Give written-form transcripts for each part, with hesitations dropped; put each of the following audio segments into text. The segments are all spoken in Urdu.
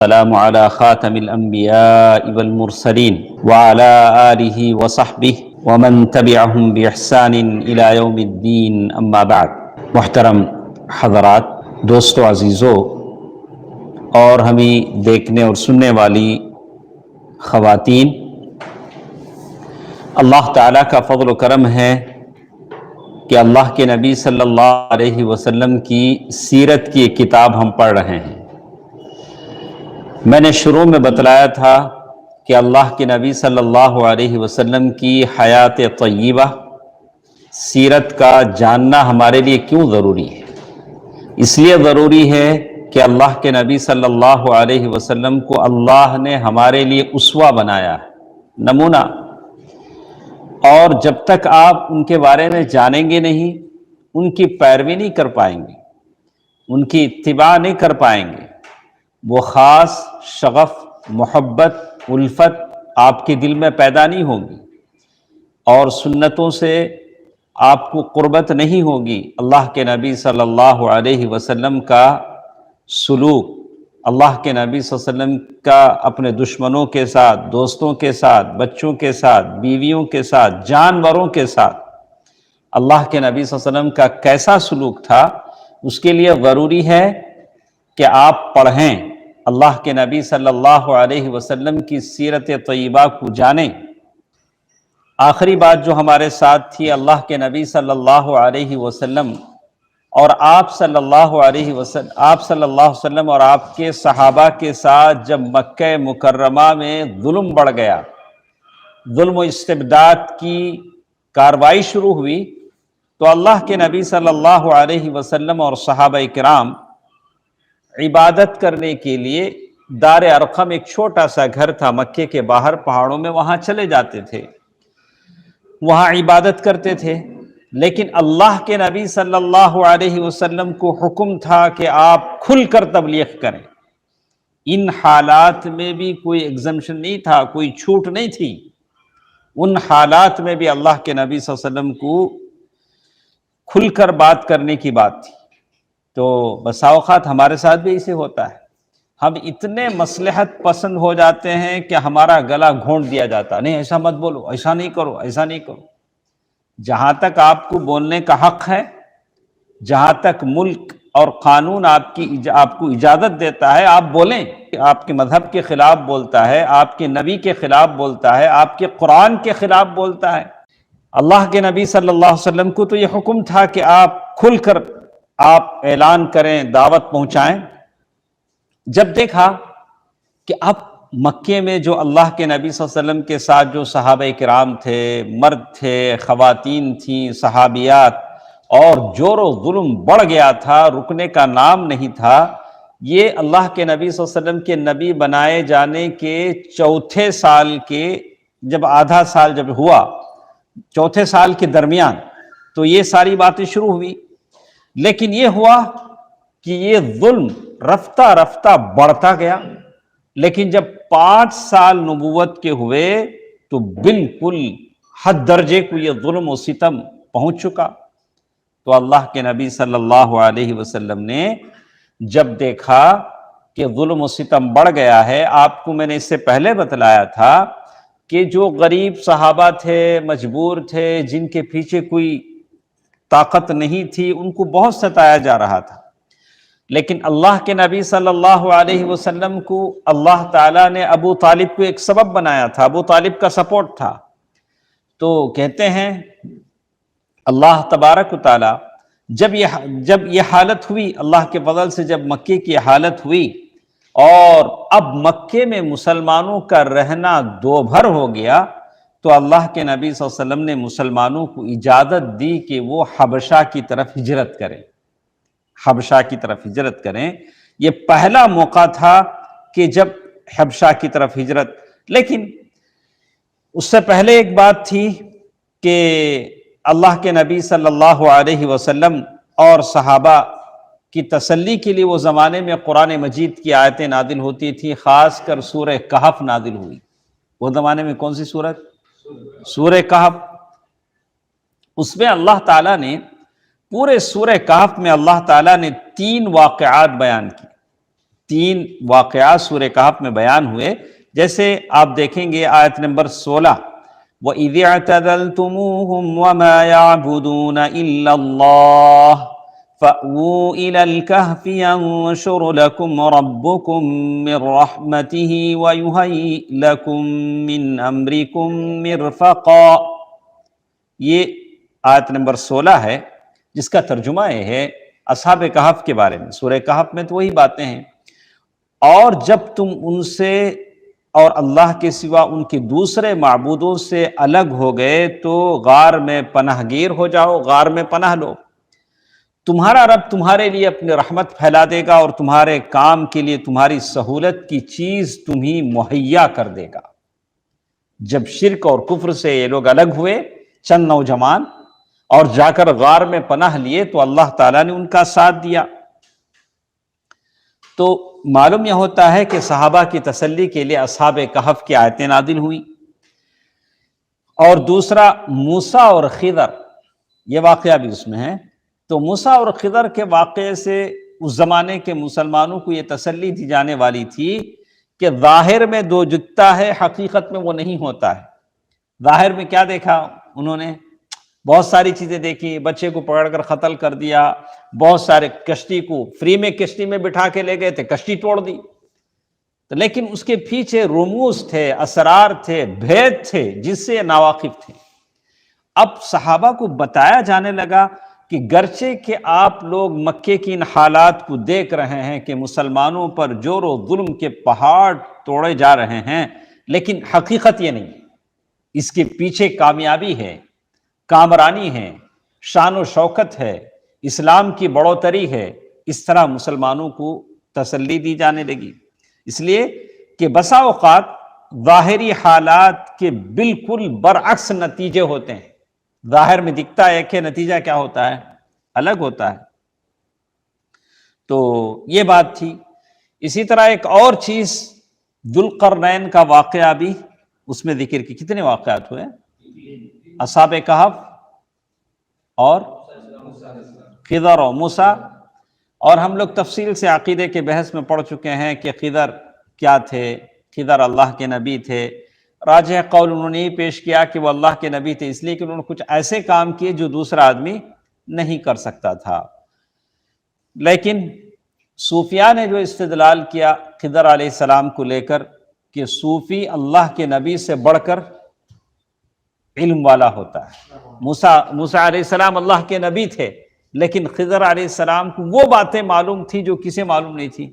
السلام على خاتم الأنبياء والمرسلين وعلى آله وصحبه ومن تبعهم بإحسان إلى يوم الدين أما بعد۔ محترم حضرات، دوستو، عزیزو اور ہمیں دیکھنے اور سننے والی خواتین، اللہ تعالیٰ کا فضل و کرم ہے کہ اللہ کے نبی صلی اللہ علیہ وسلم کی سیرت کی ایک کتاب ہم پڑھ رہے ہیں۔ میں نے شروع میں بتلایا تھا کہ اللہ کے نبی صلی اللہ علیہ وسلم کی حیات طیبہ، سیرت کا جاننا ہمارے لیے کیوں ضروری ہے۔ اس لیے ضروری ہے کہ اللہ کے نبی صلی اللہ علیہ وسلم کو اللہ نے ہمارے لیے اسوہ بنایا ہے، نمونہ، اور جب تک آپ ان کے بارے میں جانیں گے نہیں، ان کی پیروی نہیں کر پائیں گے، ان کی اتباع نہیں کر پائیں گے، وہ خاص شغف، محبت، الفت آپ کے دل میں پیدا نہیں ہوگی، اور سنتوں سے آپ کو قربت نہیں ہوگی۔ اللہ کے نبی صلی اللہ علیہ وسلم کا سلوک، اللہ کے نبی صلی اللہ علیہ وسلم کا اپنے دشمنوں کے ساتھ، دوستوں کے ساتھ، بچوں کے ساتھ، بیویوں کے ساتھ، جانوروں کے ساتھ اللہ کے نبی صلی اللہ علیہ وسلم کا کیسا سلوک تھا، اس کے لیے ضروری ہے کہ آپ پڑھیں، اللہ کے نبی صلی اللہ علیہ وسلم کی سیرت طیبہ کو جانیں۔ آخری بات جو ہمارے ساتھ تھی، اللہ کے نبی صلی اللہ علیہ وسلم اور آپ صلی اللہ علیہ وسلم اور آپ کے صحابہ کے ساتھ جب مکہ مکرمہ میں ظلم بڑھ گیا، ظلم و استبداد کی کاروائی شروع ہوئی، تو اللہ کے نبی صلی اللہ علیہ وسلم اور صحابہ کرام عبادت کرنے کے لیے دار ارقم، ایک چھوٹا سا گھر تھا مکے کے باہر پہاڑوں میں، وہاں چلے جاتے تھے، وہاں عبادت کرتے تھے۔ لیکن اللہ کے نبی صلی اللہ علیہ وسلم کو حکم تھا کہ آپ کھل کر تبلیغ کریں۔ ان حالات میں بھی کوئی ایگزمپشن نہیں تھا، کوئی چھوٹ نہیں تھی، ان حالات میں بھی اللہ کے نبی صلی اللہ علیہ وسلم کو کھل کر بات کرنے کی بات تھی۔ تو بسا اوقات ہمارے ساتھ بھی ایسے ہوتا ہے، ہم اتنے مصلحت پسند ہو جاتے ہیں کہ ہمارا گلا گھونٹ دیا جاتا، نہیں ایسا مت بولو، ایسا نہیں کرو، ایسا نہیں کرو۔ جہاں تک آپ کو بولنے کا حق ہے، جہاں تک ملک اور قانون آپ کو اجازت دیتا ہے، آپ بولیں۔ آپ کے مذہب کے خلاف بولتا ہے، آپ کے نبی کے خلاف بولتا ہے، آپ کے قرآن کے خلاف بولتا ہے۔ اللہ کے نبی صلی اللہ علیہ وسلم کو تو یہ حکم تھا کہ آپ کھل کر آپ اعلان کریں، دعوت پہنچائیں۔ جب دیکھا کہ اب مکے میں جو اللہ کے نبی صلی اللہ علیہ وسلم کے ساتھ جو صحابہ کرام تھے، مرد تھے، خواتین تھیں، صحابیات، اور جور و ظلم بڑھ گیا تھا، رکنے کا نام نہیں تھا، یہ اللہ کے نبی صلی اللہ علیہ وسلم کے نبی بنائے جانے کے چوتھے سال کے جب آدھا سال جب ہوا، چوتھے سال کے درمیان، تو یہ ساری باتیں شروع ہوئی۔ لیکن یہ ہوا کہ یہ ظلم رفتہ رفتہ بڑھتا گیا، لیکن جب 5 سال نبوت کے ہوئے تو بالکل حد درجے کو یہ ظلم و ستم پہنچ چکا۔ تو اللہ کے نبی صلی اللہ علیہ وسلم نے جب دیکھا کہ ظلم و ستم بڑھ گیا ہے، آپ کو میں نے اس سے پہلے بتلایا تھا کہ جو غریب صحابہ تھے، مجبور تھے، جن کے پیچھے کوئی طاقت نہیں تھی، ان کو بہت ستایا جا رہا تھا، لیکن اللہ کے نبی صلی اللہ علیہ وسلم کو اللہ تعالیٰ نے ابو طالب کو ایک سبب بنایا تھا، ابو طالب کا سپورٹ تھا۔ تو کہتے ہیں اللہ تبارک و تعالیٰ جب یہ حالت ہوئی، اللہ کے فضل سے جب مکے کی حالت ہوئی اور اب مکے میں مسلمانوں کا رہنا دوبھر ہو گیا، تو اللہ کے نبی صلی اللہ علیہ وسلم نے مسلمانوں کو اجازت دی کہ وہ حبشہ کی طرف ہجرت کریں، حبشہ کی طرف ہجرت کریں۔ یہ پہلا موقع تھا کہ جب حبشہ کی طرف ہجرت، لیکن اس سے پہلے ایک بات تھی کہ اللہ کے نبی صلی اللہ علیہ وسلم اور صحابہ کی تسلی کے لیے وہ زمانے میں قرآن مجید کی آیتیں نازل ہوتی تھی، خاص کر سورہ کہف نازل ہوئی۔ وہ زمانے میں کون سی سورت؟ سورہ کہف۔ اس میں اللہ تعالیٰ نے پورے سورہ کہف میں اللہ تعالیٰ نے 3 واقعات بیان کی، تین واقعات سورہ کہف میں بیان ہوئے، جیسے آپ دیکھیں گے آیت نمبر 16، وَإِذِ اعْتَزَلْتُمُوهُمْ وَمَا يَعْبُدُونَ إِلَّا اللَّهَ فَأْوُوا إِلَى الْكَهْفِ يَنشُرْ لَكُمْ رَبُّكُمْ مِنْ رَحْمَتِهِ وَيُهَيِّئْ لَكُمْ مِنْ أَمْرِكُمْ مِرْفَقًا۔ یہ آیت نمبر 16 ہے، جس کا ترجمہ یہ ہے اصحاب کہف کے بارے میں۔ سورہ کہف میں تو وہی باتیں ہیں، اور جب تم ان سے اور اللہ کے سوا ان کے دوسرے معبودوں سے الگ ہو گئے تو غار میں پناہ گیر ہو جاؤ، غار میں پناہ لو۔ تمہارا رب تمہارے لیے اپنی رحمت پھیلا دے گا اور تمہارے کام کے لیے تمہاری سہولت کی چیز تمہیں مہیا کر دے گا۔ جب شرک اور کفر سے یہ لوگ الگ ہوئے، چند نوجوان، اور جا کر غار میں پناہ لیے، تو اللہ تعالیٰ نے ان کا ساتھ دیا۔ تو معلوم یہ ہوتا ہے کہ صحابہ کی تسلی کے لیے اصحاب کہف کی آیتیں نازل ہوئیں۔ اور دوسرا موسیٰ اور خضر، یہ واقعہ بھی اس میں ہے۔ تو موسیٰ اور خضر کے واقعے سے اس زمانے کے مسلمانوں کو یہ تسلی دی جانے والی تھی کہ ظاہر میں دو جتتا ہے، حقیقت میں وہ نہیں ہوتا ہے۔ ظاہر میں کیا دیکھا انہوں نے؟ بہت ساری چیزیں دیکھی، بچے کو پکڑ کر قتل کر دیا، بہت سارے کشتی کو فری میں کشتی میں بٹھا کے لے گئے تھے، کشتی توڑ دی۔ لیکن اس کے پیچھے رموز تھے، اسرار تھے، بھید تھے جس سے ناواقف تھے۔ اب صحابہ کو بتایا جانے لگا کہ گرچہ کہ آپ لوگ مکے کی ان حالات کو دیکھ رہے ہیں کہ مسلمانوں پر جور و ظلم کے پہاڑ توڑے جا رہے ہیں، لیکن حقیقت یہ نہیں، اس کے پیچھے کامیابی ہے، کامرانی ہے، شان و شوکت ہے، اسلام کی بڑھوتری ہے۔ اس طرح مسلمانوں کو تسلی دی جانے لگی، اس لیے کہ بسا اوقات ظاہری حالات کے بالکل برعکس نتیجے ہوتے ہیں۔ ظاہر میں دکھتا ہے کہ نتیجہ کیا ہوتا ہے؟ الگ ہوتا ہے۔ تو یہ بات تھی۔ اسی طرح ایک اور چیز ذوالقرنین کا واقعہ بھی اس میں ذکر کی۔ کتنے واقعات ہوئے؟ اصحاب کہف اور خضر و موسیٰ، اور ہم لوگ تفصیل سے عقیدے کے بحث میں پڑھ چکے ہیں کہ خضر کیا تھے۔ خضر اللہ کے نبی تھے۔ راجح قول انہوں نے پیش کیا کہ وہ اللہ کے نبی تھے اس لیے کہ انہوں نے کچھ ایسے کام کیے جو دوسرا آدمی نہیں کر سکتا تھا۔ لیکن صوفیاء نے جو استدلال کیا خضر علیہ السلام کو لے کر کہ صوفی اللہ کے نبی سے بڑھ کر علم والا ہوتا ہے۔ موسیٰ علیہ السلام اللہ کے نبی تھے، لیکن خضر علیہ السلام کو وہ باتیں معلوم تھی جو کسے معلوم نہیں تھی؟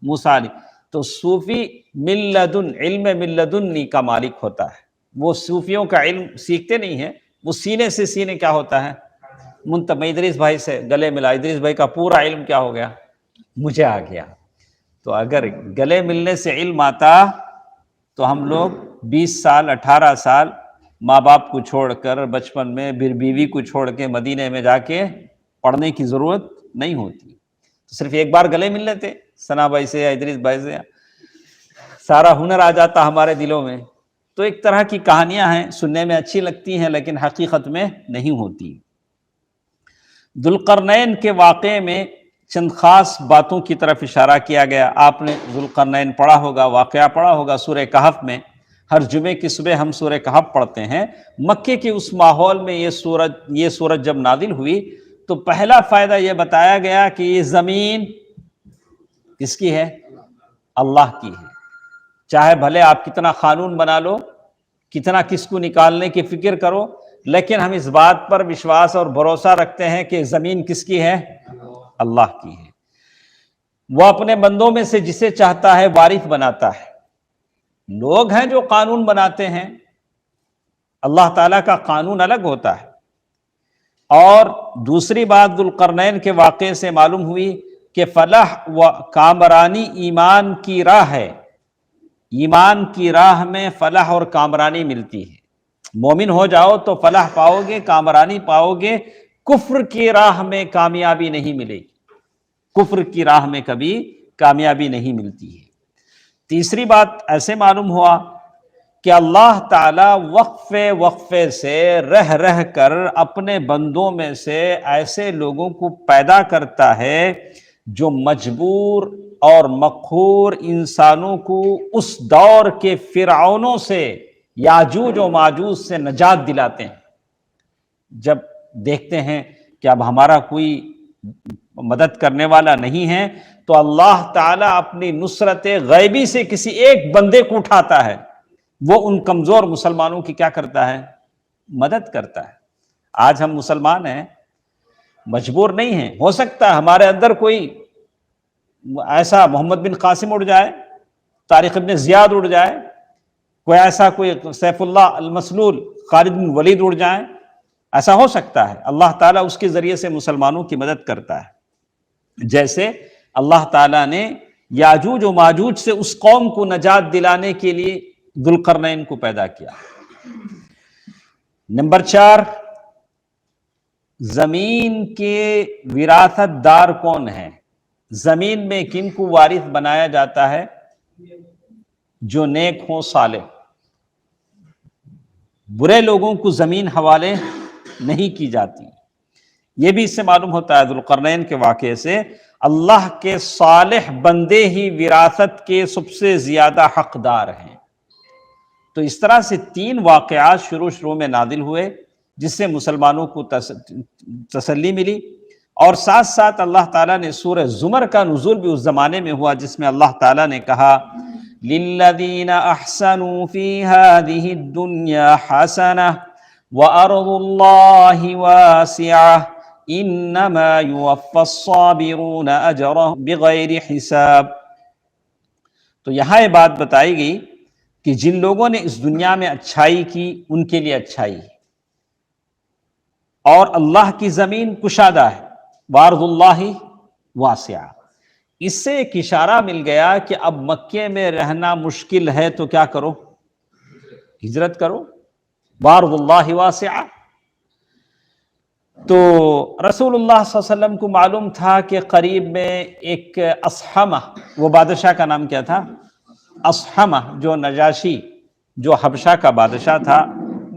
موسیٰ علیہ۔ تو صوفی من لدن، علم من لدنی کا مالک ہوتا ہے۔ وہ صوفیوں کا علم سیکھتے نہیں ہیں، وہ سینے سے سینے کیا ہوتا ہے؟ میں ادریس بھائی سے گلے ملا، ادریس بھائی کا پورا علم کیا ہو گیا؟ مجھے آ گیا۔ تو اگر گلے ملنے سے علم آتا تو ہم لوگ 20 سال 18 سال ماں باپ کو چھوڑ کر بچپن میں پھر بیوی کو چھوڑ کے مدینے میں جا کے پڑھنے کی ضرورت نہیں ہوتی۔ تو صرف ایک بار گلے مل لیتے ثنا بھائی سے یا ادریس بھائی سے، سارا ہنر آ جاتا ہمارے دلوں میں۔ تو ایک طرح کی کہانیاں ہیں، سننے میں اچھی لگتی ہیں لیکن حقیقت میں نہیں ہوتی۔ ذوالقرنین کے واقعے میں چند خاص باتوں کی طرف اشارہ کیا گیا۔ آپ نے ذوالقرنین پڑھا ہوگا، واقعہ پڑھا ہوگا سورہ کہف میں۔ ہر جمعے کی صبح ہم سورہ کہف پڑھتے ہیں۔ مکے کے اس ماحول میں یہ سورت جب نازل ہوئی تو پہلا فائدہ یہ بتایا گیا کہ یہ زمین کس کی ہے؟ اللہ کی ہے۔ چاہے بھلے آپ کتنا قانون بنا لو، کتنا کس کو نکالنے کی فکر کرو، لیکن ہم اس بات پر وشواس اور بھروسہ رکھتے ہیں کہ زمین کس کی ہے؟ اللہ کی ہے۔ وہ اپنے بندوں میں سے جسے چاہتا ہے وارث بناتا ہے۔ لوگ ہیں جو قانون بناتے ہیں، اللہ تعالیٰ کا قانون الگ ہوتا ہے۔ اور دوسری بات ذوالقرنین کے واقعے سے معلوم ہوئی کہ فلاح و کامرانی ایمان کی راہ ہے۔ ایمان کی راہ میں فلاح اور کامرانی ملتی ہے۔ مومن ہو جاؤ تو فلاح پاؤ گے، کامرانی پاؤ گے۔ کفر کی راہ میں کامیابی نہیں ملے گی، کفر کی راہ میں کبھی کامیابی نہیں ملتی ہے۔ تیسری بات ایسے معلوم ہوا کہ اللہ تعالیٰ وقفے سے رہ کر اپنے بندوں میں سے ایسے لوگوں کو پیدا کرتا ہے جو مجبور اور مقہور انسانوں کو اس دور کے فرعونوں سے، یاجوج و ماجوج سے نجات دلاتے ہیں۔ جب دیکھتے ہیں کہ اب ہمارا کوئی مدد کرنے والا نہیں ہے تو اللہ تعالیٰ اپنی نصرت غیبی سے کسی ایک بندے کو اٹھاتا ہے، وہ ان کمزور مسلمانوں کی کیا کرتا ہے؟ مدد کرتا ہے۔ آج ہم مسلمان ہیں، مجبور نہیں ہیں، ہو سکتا ہے ہمارے اندر کوئی ایسا محمد بن قاسم اڑ جائے، طارق ابن زیاد اڑ جائے، کوئی ایسا کوئی سیف اللہ المسلول خالد بن ولید اڑ جائیں، ایسا ہو سکتا ہے۔ اللہ تعالیٰ اس کے ذریعے سے مسلمانوں کی مدد کرتا ہے، جیسے اللہ تعالیٰ نے یاجوج و ماجوج سے اس قوم کو نجات دلانے کے لیے ذوالقرنین کو پیدا کیا۔ نمبر 4، زمین کے وراثت دار کون ہیں؟ زمین میں کن کو وارث بنایا جاتا ہے؟ جو نیک ہوں، صالح۔ برے لوگوں کو زمین حوالے نہیں کی جاتی۔ یہ بھی اس سے معلوم ہوتا ہے ذوالقرنین کے واقعے سے، اللہ کے صالح بندے ہی وراثت کے سب سے زیادہ حقدار ہیں۔ تو اس طرح سے 3 واقعات شروع میں نازل ہوئے جس سے مسلمانوں کو تسلی ملی، اور ساتھ ساتھ اللہ تعالیٰ نے سورہ زمر کا نزول بھی اس زمانے میں ہوا جس میں اللہ تعالیٰ نے کہا لِلَّذِينَ أَحْسَنُوا فِي هَذِهِ الدُّنْيَا حَسَنَةٌ وَأَرْضُ اللَّهِ وَاسِعَةٌ إِنَّمَا يُوَفَّى الصَّابِرُونَ أَجْرَهُم بِغَيْرِ حِسَاب۔ تو یہاں یہ بات بتائی گئی کہ جن لوگوں نے اس دنیا میں اچھائی کی ان کے لیے اچھائی ہے، اور اللہ کی زمین کشادہ ہے، وارض اللہ واسعہ۔ اس سے ایک اشارہ مل گیا کہ اب مکے میں رہنا مشکل ہے تو کیا کرو؟ ہجرت کرو، وارض اللہ واسعہ۔ تو رسول اللہ صلی اللہ علیہ وسلم کو معلوم تھا کہ قریب میں ایک اصحمہ، وہ بادشاہ کا نام کیا تھا؟ اصحمہ، جو نجاشی، جو حبشہ کا بادشاہ تھا،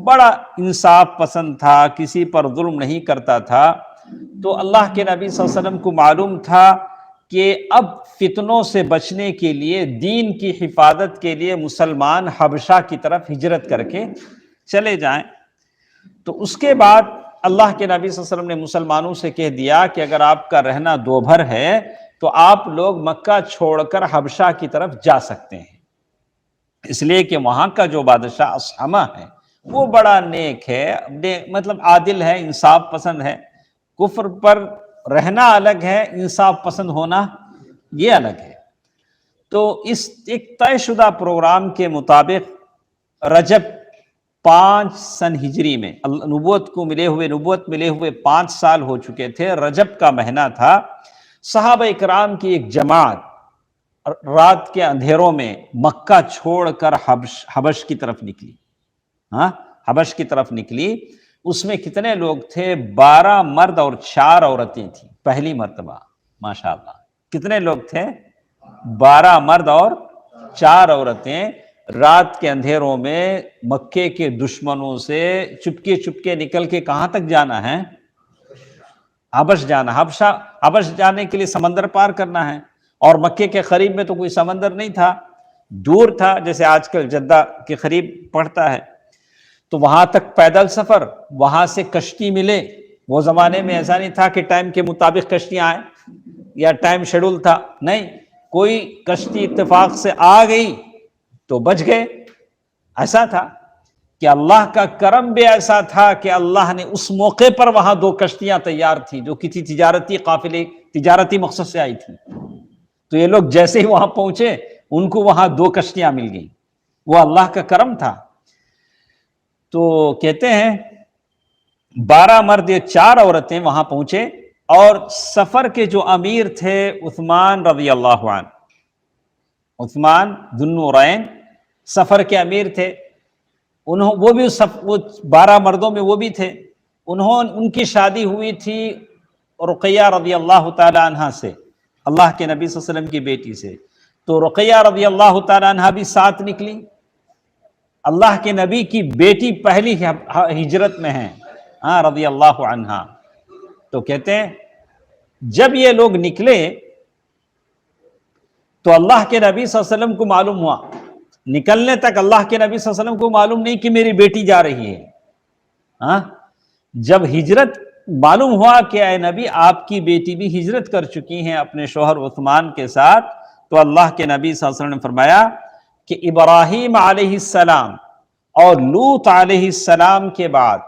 بڑا انصاف پسند تھا، کسی پر ظلم نہیں کرتا تھا۔ تو اللہ کے نبی صلی اللہ علیہ وسلم کو معلوم تھا کہ اب فتنوں سے بچنے کے لیے، دین کی حفاظت کے لیے مسلمان حبشہ کی طرف ہجرت کر کے چلے جائیں۔ تو اس کے بعد اللہ کے نبی صلی اللہ علیہ وسلم نے مسلمانوں سے کہہ دیا کہ اگر آپ کا رہنا دوبھر ہے تو آپ لوگ مکہ چھوڑ کر حبشہ کی طرف جا سکتے ہیں، اس لیے کہ وہاں کا جو بادشاہ اصحمہ ہے وہ بڑا نیک ہے، مطلب عادل ہے، انصاف پسند ہے۔ کفر پر رہنا الگ ہے، انصاف پسند ہونا یہ الگ ہے۔ تو اس ایک طے شدہ پروگرام کے مطابق رجب 5 سن ہجری میں، نبوت ملے ہوئے 5 سال ہو چکے تھے، رجب کا مہینہ تھا، صحابہ اکرام کی ایک جماعت رات کے اندھیروں میں مکہ چھوڑ کر حبش کی طرف نکلی۔ حبش کی طرف نکلی۔ اس میں کتنے لوگ تھے؟ 12 مرد اور 4 عورتیں تھیں، پہلی مرتبہ۔ ماشاءاللہ کتنے لوگ تھے؟ 12 مرد اور 4 عورتیں رات کے اندھیروں میں مکے کے دشمنوں سے چپکے نکل کے کہاں تک جانا ہے؟ حبش جانا۔ حبش جانے کے لیے سمندر پار کرنا ہے، اور مکے کے قریب میں تو کوئی سمندر نہیں تھا، دور تھا، جیسے آج کل جدہ کے قریب پڑتا ہے۔ تو وہاں تک پیدل سفر، وہاں سے کشتی ملے۔ وہ زمانے میں ایسا نہیں تھا کہ ٹائم کے مطابق کشتیاں آئیں یا ٹائم شیڈول تھا، نہیں، کوئی کشتی اتفاق سے آ گئی تو بچ گئے۔ ایسا تھا کہ اللہ کا کرم بھی ایسا تھا کہ اللہ نے اس موقع پر وہاں 2 کشتیاں تیار تھیں جو کسی تجارتی قافلے، تجارتی مقصد سے آئی تھیں۔ تو یہ لوگ جیسے ہی وہاں پہنچے ان کو وہاں 2 کشتیاں مل گئیں، وہ اللہ کا کرم تھا۔ تو کہتے ہیں 12 مرد 4 عورتیں وہاں پہنچے، اور سفر کے جو امیر تھے عثمان رضی اللہ عنہ، عثمان ذو النورین سفر کے امیر تھے۔ وہ بھی 12 مردوں میں وہ بھی تھے۔ ان کی شادی ہوئی تھی رقیہ رضی اللہ تعالی عنہ سے، اللہ کے نبی صلی اللہ علیہ وسلم کی بیٹی سے۔ تو رقیہ رضی اللہ تعالی عنہ بھی ساتھ نکلی۔ اللہ کے نبی کی بیٹی پہلی ہجرت میں ہیں رضی اللہ عنہ۔ تو کہتے ہیں جب یہ لوگ نکلے تو اللہ کے نبی صلی اللہ علیہ وسلم کو معلوم ہوا، نکلنے تک اللہ کے نبی صلی اللہ علیہ وسلم کو معلوم نہیں کہ میری بیٹی جا رہی ہے۔ ہاں، جب ہجرت معلوم ہوا کہ اے نبی آپ کی بیٹی بھی ہجرت کر چکی ہیں اپنے شوہر عثمان کے ساتھ، تو اللہ کے نبی صلی اللہ علیہ وسلم نے فرمایا کہ ابراہیم علیہ السلام اور لوط علیہ السلام کے بعد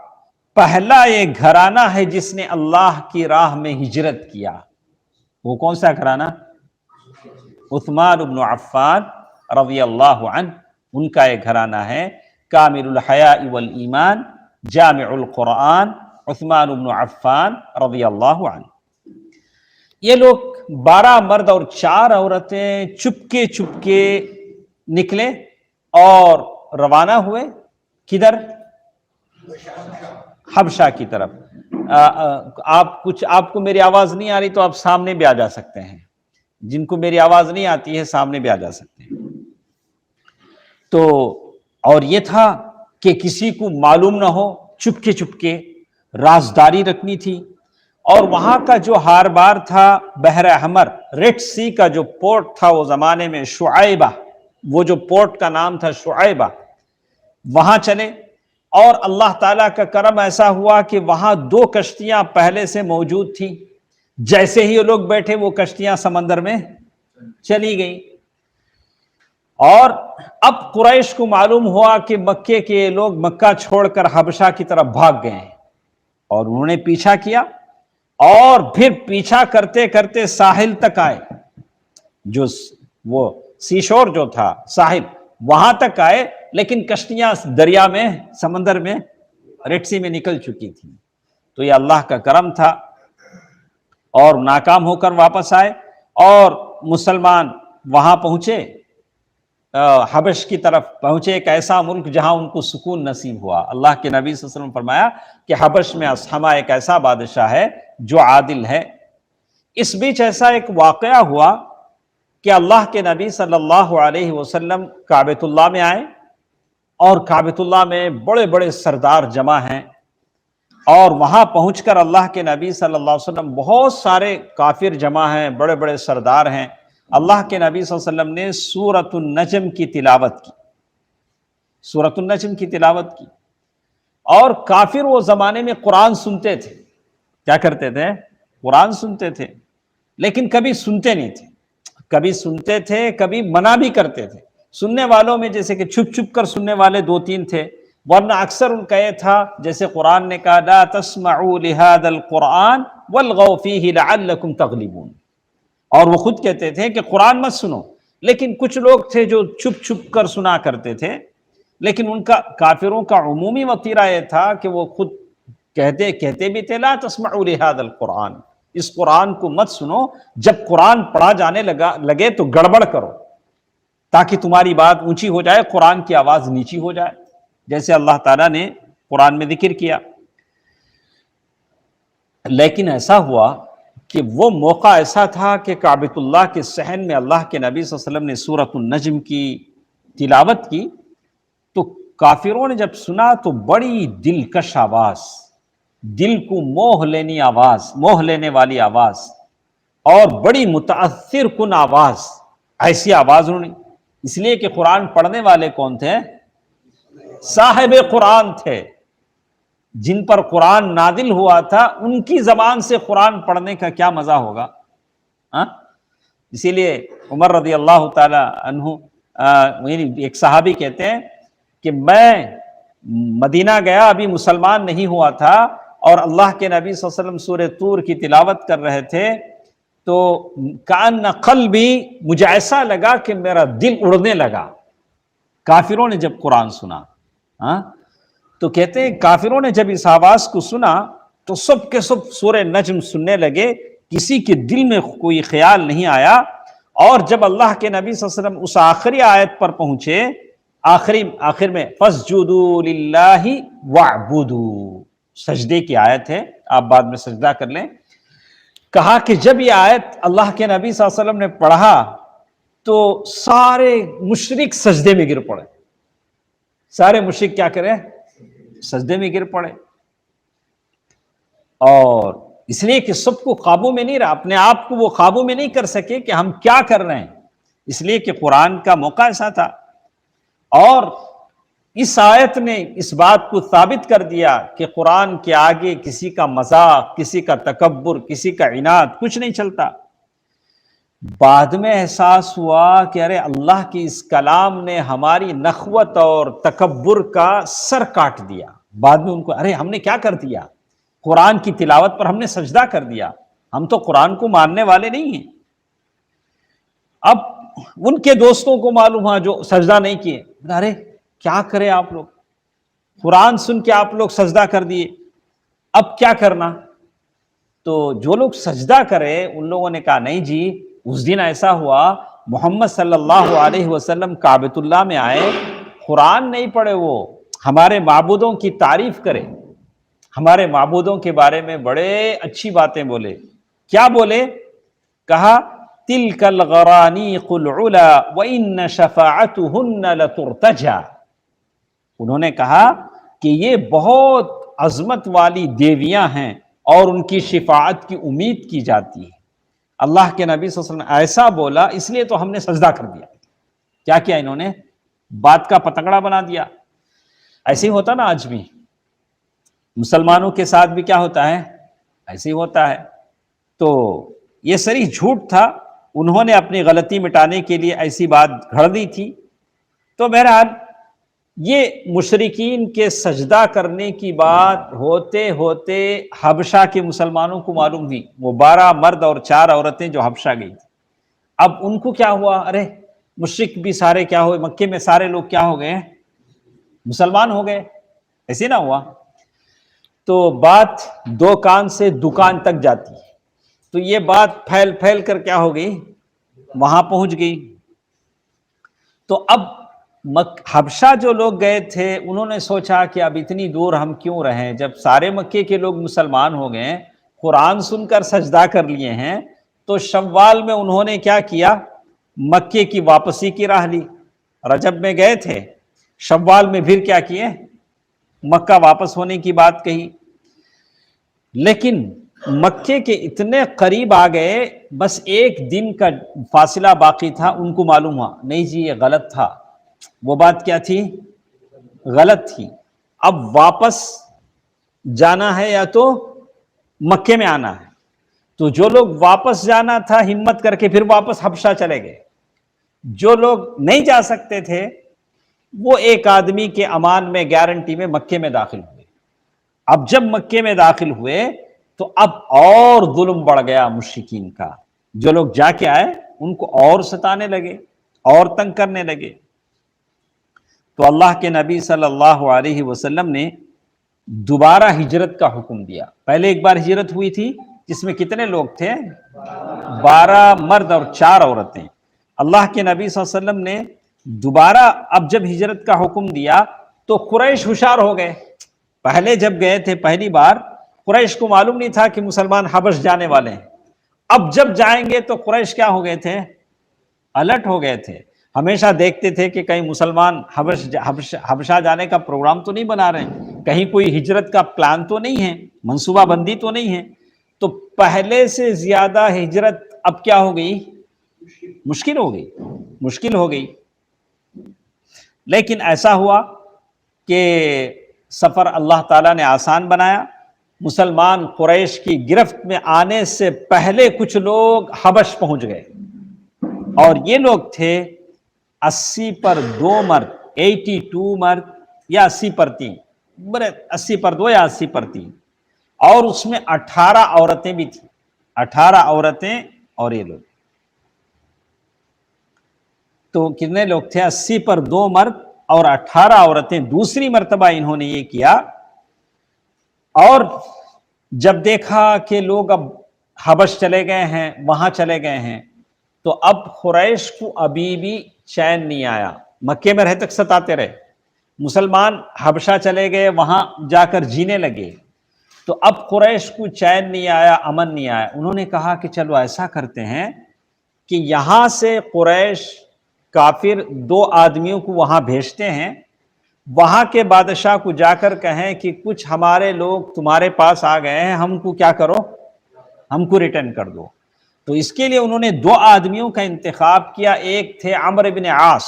پہلا ایک گھرانہ ہے جس نے اللہ کی راہ میں ہجرت کیا۔ وہ کون سا گھرانہ؟ عثمان بن عفان رضی اللہ عنہ، ان کا ایک گھرانہ ہے، کامل الحیاء والایمان، جامع القرآن، عثمان بن عفان رضی اللہ عنہ۔ یہ لوگ 12 مرد اور 4 عورتیں چپکے چپکے نکلے اور روانہ ہوئے، کدھر؟ حبشہ کی طرف۔ آپ کو میری آواز نہیں آ رہی تو آپ سامنے بھی آ جا سکتے ہیں، جن کو میری آواز نہیں آتی ہے سامنے بھی آ جا سکتے ہیں۔ تو اور یہ تھا کہ کسی کو معلوم نہ ہو، چپکے چپکے رازداری رکھنی تھی۔ اور وہاں کا جو ہار بار تھا بحر احمر، ریڈ سی کا جو پورٹ تھا وہ زمانے میں شعیبہ، وہ جو پورٹ کا نام تھا شعیبہ، وہاں چلے۔ اور اللہ تعالیٰ کا کرم ایسا ہوا کہ وہاں 2 کشتیاں پہلے سے موجود تھیں، جیسے ہی وہ لوگ بیٹھے وہ کشتیاں سمندر میں چلی گئیں۔ اور اب قریش کو معلوم ہوا کہ مکے کے لوگ مکہ چھوڑ کر حبشہ کی طرف بھاگ گئے ہیں، اور انہوں نے پیچھا کیا، اور پھر پیچھا کرتے کرتے ساحل تک آئے، جو وہ سیشور جو تھا ساحل، وہاں تک آئے، لیکن کشتیاں دریا میں، سمندر میں، ریڈ سی میں نکل چکی تھیں۔ تو یہ اللہ کا کرم تھا، اور ناکام ہو کر واپس آئے، اور مسلمان وہاں پہنچے، حبش کی طرف پہنچے، ایک ایسا ملک جہاں ان کو سکون نصیب ہوا۔ اللہ کے نبی صلی اللہ علیہ وسلم فرمایا کہ حبش میں اصحمہ ایک ایسا بادشاہ ہے جو عادل ہے۔ اس بیچ ایسا ایک واقعہ ہوا کہ اللہ کے نبی صلی اللہ علیہ وسلم کعبۃ اللہ میں آئے، اور کعبۃ اللہ میں بڑے بڑے سردار جمع ہیں، اور وہاں پہنچ کر اللہ کے نبی صلی اللہ علیہ وسلم، بہت سارے کافر جمع ہیں، بڑے بڑے سردار ہیں، اللہ کے نبی صلی اللہ علیہ وسلم نے سورۃ النجم کی تلاوت کی، سورۃ النجم کی تلاوت کی۔ اور کافر وہ زمانے میں قرآن سنتے تھے، کیا کرتے تھے؟ قرآن سنتے تھے، لیکن کبھی سنتے نہیں تھے، کبھی سنتے تھے، کبھی منع بھی کرتے تھے۔ سننے والوں میں جیسے کہ چھپ چھپ کر سننے والے 2-3 تھے، ورنہ اکثر ان کا یہ تھا، جیسے قرآن نے کہا لا تسمعوا لهذا القرآن والغوا فيه لعلكم تغلبون، اور وہ خود کہتے تھے کہ قرآن مت سنو، لیکن کچھ لوگ تھے جو چھپ چھپ کر سنا کرتے تھے۔ لیکن ان کا، کافروں کا عمومی وتیرہ یہ تھا کہ وہ خود کہتے بھی تھے لا تسمعوا لهذا القرآن، اس قرآن کو مت سنو، جب قرآن پڑھا جانے لگے تو گڑبڑ کرو، تاکہ تمہاری بات اونچی ہو جائے، قرآن کی آواز نیچی ہو جائے، جیسے اللہ تعالیٰ نے قرآن میں ذکر کیا۔ لیکن ایسا ہوا کہ وہ موقع ایسا تھا کہ کعبۃ اللہ کے صحن میں اللہ کے نبی صلی اللہ علیہ وسلم نے سورۃ النجم کی تلاوت کی، تو کافروں نے جب سنا تو بڑی دلکش آواز، دل کو موہ لینے والی آواز، اور بڑی متاثر کن آواز، ایسی آواز انہوں نے، اس لیے کہ قرآن پڑھنے والے کون تھے؟ صاحب قرآن تھے، جن پر قرآن نازل ہوا تھا، ان کی زبان سے قرآن پڑھنے کا کیا مزہ ہوگا۔ اسی لیے عمر رضی اللہ تعالی عنہ، ایک صحابی کہتے ہیں کہ میں مدینہ گیا، ابھی مسلمان نہیں ہوا تھا، اور اللہ کے نبی صلی اللہ علیہ وسلم سورہ طور کی تلاوت کر رہے تھے، تو کأن قلبی، مجھے ایسا لگا کہ میرا دل اڑنے لگا۔ کافروں نے جب قرآن سنا، تو کہتے ہیں کافروں نے جب اس آواز کو سنا تو سب کے سب سورہ نجم سننے لگے، کسی کے دل میں کوئی خیال نہیں آیا۔ اور جب اللہ کے نبی صلی اللہ علیہ وسلم اس آخری آیت پر پہنچے، آخر میں فَاسْجُدُوا لِلَّهِ وَاعْبُدُوا، سجدے کی آیت ہے، آپ بعد میں سجدہ کر لیں۔ کہا کہ جب یہ آیت اللہ کے نبی صلی اللہ علیہ وسلم نے پڑھا تو سارے مشرک سجدے میں گر پڑے، سارے مشرک کیا کریں؟ سجدے میں گر پڑے۔ اور اس لیے کہ سب کو قابو میں نہیں رہا، اپنے آپ کو وہ قابو میں نہیں کر سکے کہ ہم کیا کر رہے ہیں، اس لیے کہ قرآن کا موقع ایسا تھا، اور اس آیت نے اس بات کو ثابت کر دیا کہ قرآن کے آگے کسی کا مذاق، کسی کا تکبر، کسی کا عناد کچھ نہیں چلتا۔ بعد میں احساس ہوا کہ ارے اللہ کے اس کلام نے ہماری نخوت اور تکبر کا سر کاٹ دیا۔ بعد میں ان کو ارے ہم نے کیا کر دیا، قرآن کی تلاوت پر ہم نے سجدہ کر دیا، ہم تو قرآن کو ماننے والے نہیں ہیں۔ اب ان کے دوستوں کو معلوم ہوا جو سجدہ نہیں کیے، ارے کیا کرے آپ لوگ، قرآن سن کے آپ لوگ سجدہ کر دیے، اب کیا کرنا؟ تو جو لوگ سجدہ کرے ان لوگوں نے کہا نہیں جی، اس دن ایسا ہوا محمد صلی اللہ علیہ وسلم کعبۃ اللہ میں آئے، قرآن نہیں پڑھے، وہ ہمارے معبودوں کی تعریف کرے، ہمارے معبودوں کے بارے میں بڑے اچھی باتیں بولے۔ کیا بولے؟ کہا تلک الغرانیق العلا وان شفاعتهن لترتجى۔ انہوں نے کہا کہ یہ بہت عظمت والی دیویاں ہیں اور ان کی شفاعت کی امید کی جاتی ہے۔ اللہ کے نبی صلی اللہ علیہ وسلم ایسا بولا، اس لیے تو ہم نے سجدہ کر دیا۔ کیا کیا انہوں نے؟ بات کا پتنگڑا بنا دیا۔ ایسے ہی ہوتا نا آج بھی، مسلمانوں کے ساتھ بھی کیا ہوتا ہے؟ ایسے ہی ہوتا ہے۔ تو یہ صریح جھوٹ تھا، انہوں نے اپنی غلطی مٹانے کے لیے ایسی بات گھڑ دی تھی۔ تو بہرحال یہ مشرکین کے سجدہ کرنے کی بات ہوتے ہوتے حبشہ کے مسلمانوں کو معلوم ہوئی، وہ 12 مرد اور 4 عورتیں جو حبشہ گئی تھی۔ اب ان کو کیا ہوا، ارے مشرک بھی سارے کیا ہوئے، مکے میں سارے لوگ کیا ہو گئے، مسلمان ہو گئے، ایسے نہ ہوا۔ تو بات 2 کان سے دکان تک جاتی ہے، تو یہ بات پھیل پھیل کر کیا ہو گئی، وہاں پہنچ گئی۔ تو اب حبشہ جو لوگ گئے تھے انہوں نے سوچا کہ اب اتنی دور ہم کیوں رہیں، جب سارے مکے کے لوگ مسلمان ہو گئے، قرآن سن کر سجدہ کر لیے ہیں، تو شوال میں انہوں نے کیا کیا، مکے کی واپسی کی راہ لی۔ رجب میں گئے تھے، شوال میں پھر کیا کیے، مکہ واپس ہونے کی بات کہی۔ لیکن مکے کے اتنے قریب آ گئے، بس 1 دن کا فاصلہ باقی تھا، ان کو معلوم ہوا نہیں جی یہ غلط تھا، وہ بات کیا تھی، غلط تھی، اب واپس جانا ہے یا تو مکے میں آنا ہے۔ تو جو لوگ واپس جانا تھا ہمت کر کے پھر واپس حبشہ چلے گئے، جو لوگ نہیں جا سکتے تھے وہ ایک آدمی کے امان میں، گارنٹی میں مکے میں داخل ہوئے۔ اب جب مکے میں داخل ہوئے تو اب اور ظلم بڑھ گیا مشرکین کا، جو لوگ جا کے آئے ان کو اور ستانے لگے، اور تنگ کرنے لگے۔ تو اللہ کے نبی صلی اللہ علیہ وسلم نے دوبارہ ہجرت کا حکم دیا۔ پہلے ایک بار ہجرت ہوئی تھی جس میں کتنے لوگ تھے، 12 مرد اور 4 عورتیں۔ اللہ کے نبی صلی اللہ علیہ وسلم نے دوبارہ اب جب ہجرت کا حکم دیا تو قریش ہوشیار ہو گئے۔ پہلے جب گئے تھے پہلی بار، قریش کو معلوم نہیں تھا کہ مسلمان حبش جانے والے ہیں۔ اب جب جائیں گے تو قریش کیا ہو گئے تھے، الرٹ ہو گئے تھے۔ ہمیشہ دیکھتے تھے کہ کہیں مسلمان حبشہ جانے کا پروگرام تو نہیں بنا رہے ہیں، کہیں کوئی ہجرت کا پلان تو نہیں ہے، منصوبہ بندی تو نہیں ہے۔ تو پہلے سے زیادہ ہجرت اب کیا ہو گئی، مشکل ہو گئی۔ لیکن ایسا ہوا کہ سفر اللہ تعالیٰ نے آسان بنایا۔ مسلمان قریش کی گرفت میں آنے سے پہلے کچھ لوگ حبش پہنچ گئے، اور یہ لوگ تھے 80 پر 2 مرد، 82 مرد یا 80 پر 3، 80 پر 2 یا 80 پر 3، اور اس میں 18 عورتیں بھی تھیں، 18 عورتیں اور یہ لوگ۔ تو کتنے لوگ تھے، 80 پر 2 مرد اور 18 عورتیں۔ دوسری مرتبہ انہوں نے یہ کیا، اور جب دیکھا کہ لوگ اب حبش چلے گئے ہیں، وہاں چلے گئے ہیں، تو اب قریش کو ابھی بھی چین نہیں آیا، مکے میں رہ تک ستاتے رہے، مسلمان حبشہ چلے گئے، وہاں جا کر جینے لگے، تو اب قریش کو چین نہیں آیا، امن نہیں آیا۔ انہوں نے کہا کہ چلو ایسا کرتے ہیں کہ یہاں سے قریش کافر 2 آدمیوں کو وہاں بھیجتے ہیں، وہاں کے بادشاہ کو جا کر کہیں کہ کچھ ہمارے لوگ تمہارے پاس آ گئے ہیں، ہم کو کیا کرو، ہم کو ریٹرن کر دو۔ تو تو اس کے لیے انہوں نے دو آدمیوں کا انتخاب کیا، ایک تھے عمرو بن عاص،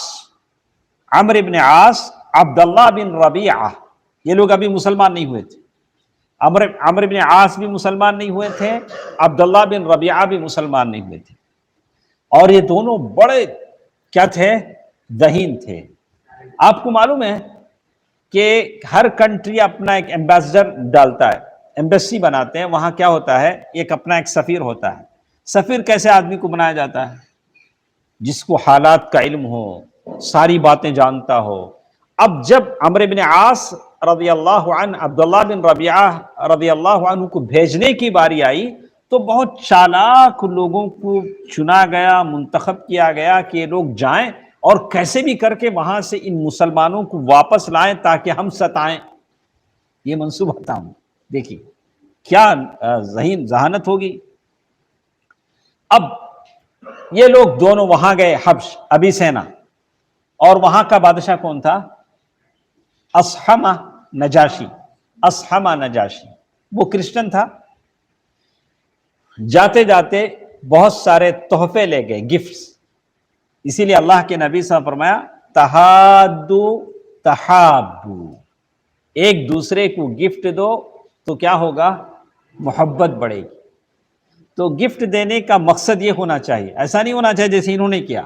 عبداللہ بن ربیعہ، یہ لوگ ابھی مسلمان نہیں ہوئے تھے، عمرو بن عاص بھی مسلمان نہیں ہوئے تھے، عبداللہ بن ربیعہ بھی مسلمان نہیں ہوئے تھے، اور یہ دونوں بڑے کیا تھے؟ ذہین تھے۔ آپ کو معلوم ہے کہ ہر کنٹری اپنا ایک ایمبیسڈر ڈالتا ہے، ایمبیسی بناتے ہیں، وہاں کیا ہوتا ہے؟ ایک اپنا ایک سفیر ہوتا ہے۔ سفیر کیسے آدمی کو بنایا جاتا ہے؟ جس کو حالات کا علم ہو، ساری باتیں جانتا ہو۔ اب جب عمرو بن عاص رضی اللہ عنہ عبداللہ بن ربیعہ رضی اللہ عنہ کو بھیجنے کی باری آئی تو بہت چالاک لوگوں کو چنا گیا، منتخب کیا گیا کہ یہ لوگ جائیں اور کیسے بھی کر کے وہاں سے ان مسلمانوں کو واپس لائیں تاکہ ہم ستائیں۔ یہ منصوبہ تھا۔ دیکھیے کیا ذہانت ہوگی۔ اب یہ لوگ دونوں وہاں گئے، حبش، ابی سینا، اور وہاں کا بادشاہ کون تھا؟ اصحمہ نجاشی۔ وہ کرسچن تھا۔ جاتے جاتے بہت سارے تحفے لے گئے، گفٹس۔ اسی لیے اللہ کے نبی صلی اللہ علیہ وسلم نے فرمایا تحادو تحابو، ایک دوسرے کو گفٹ دو تو کیا ہوگا؟ محبت بڑھے گی۔ تو گفٹ دینے کا مقصد یہ ہونا چاہیے، ایسا نہیں ہونا چاہیے جیسے انہوں نے کیا۔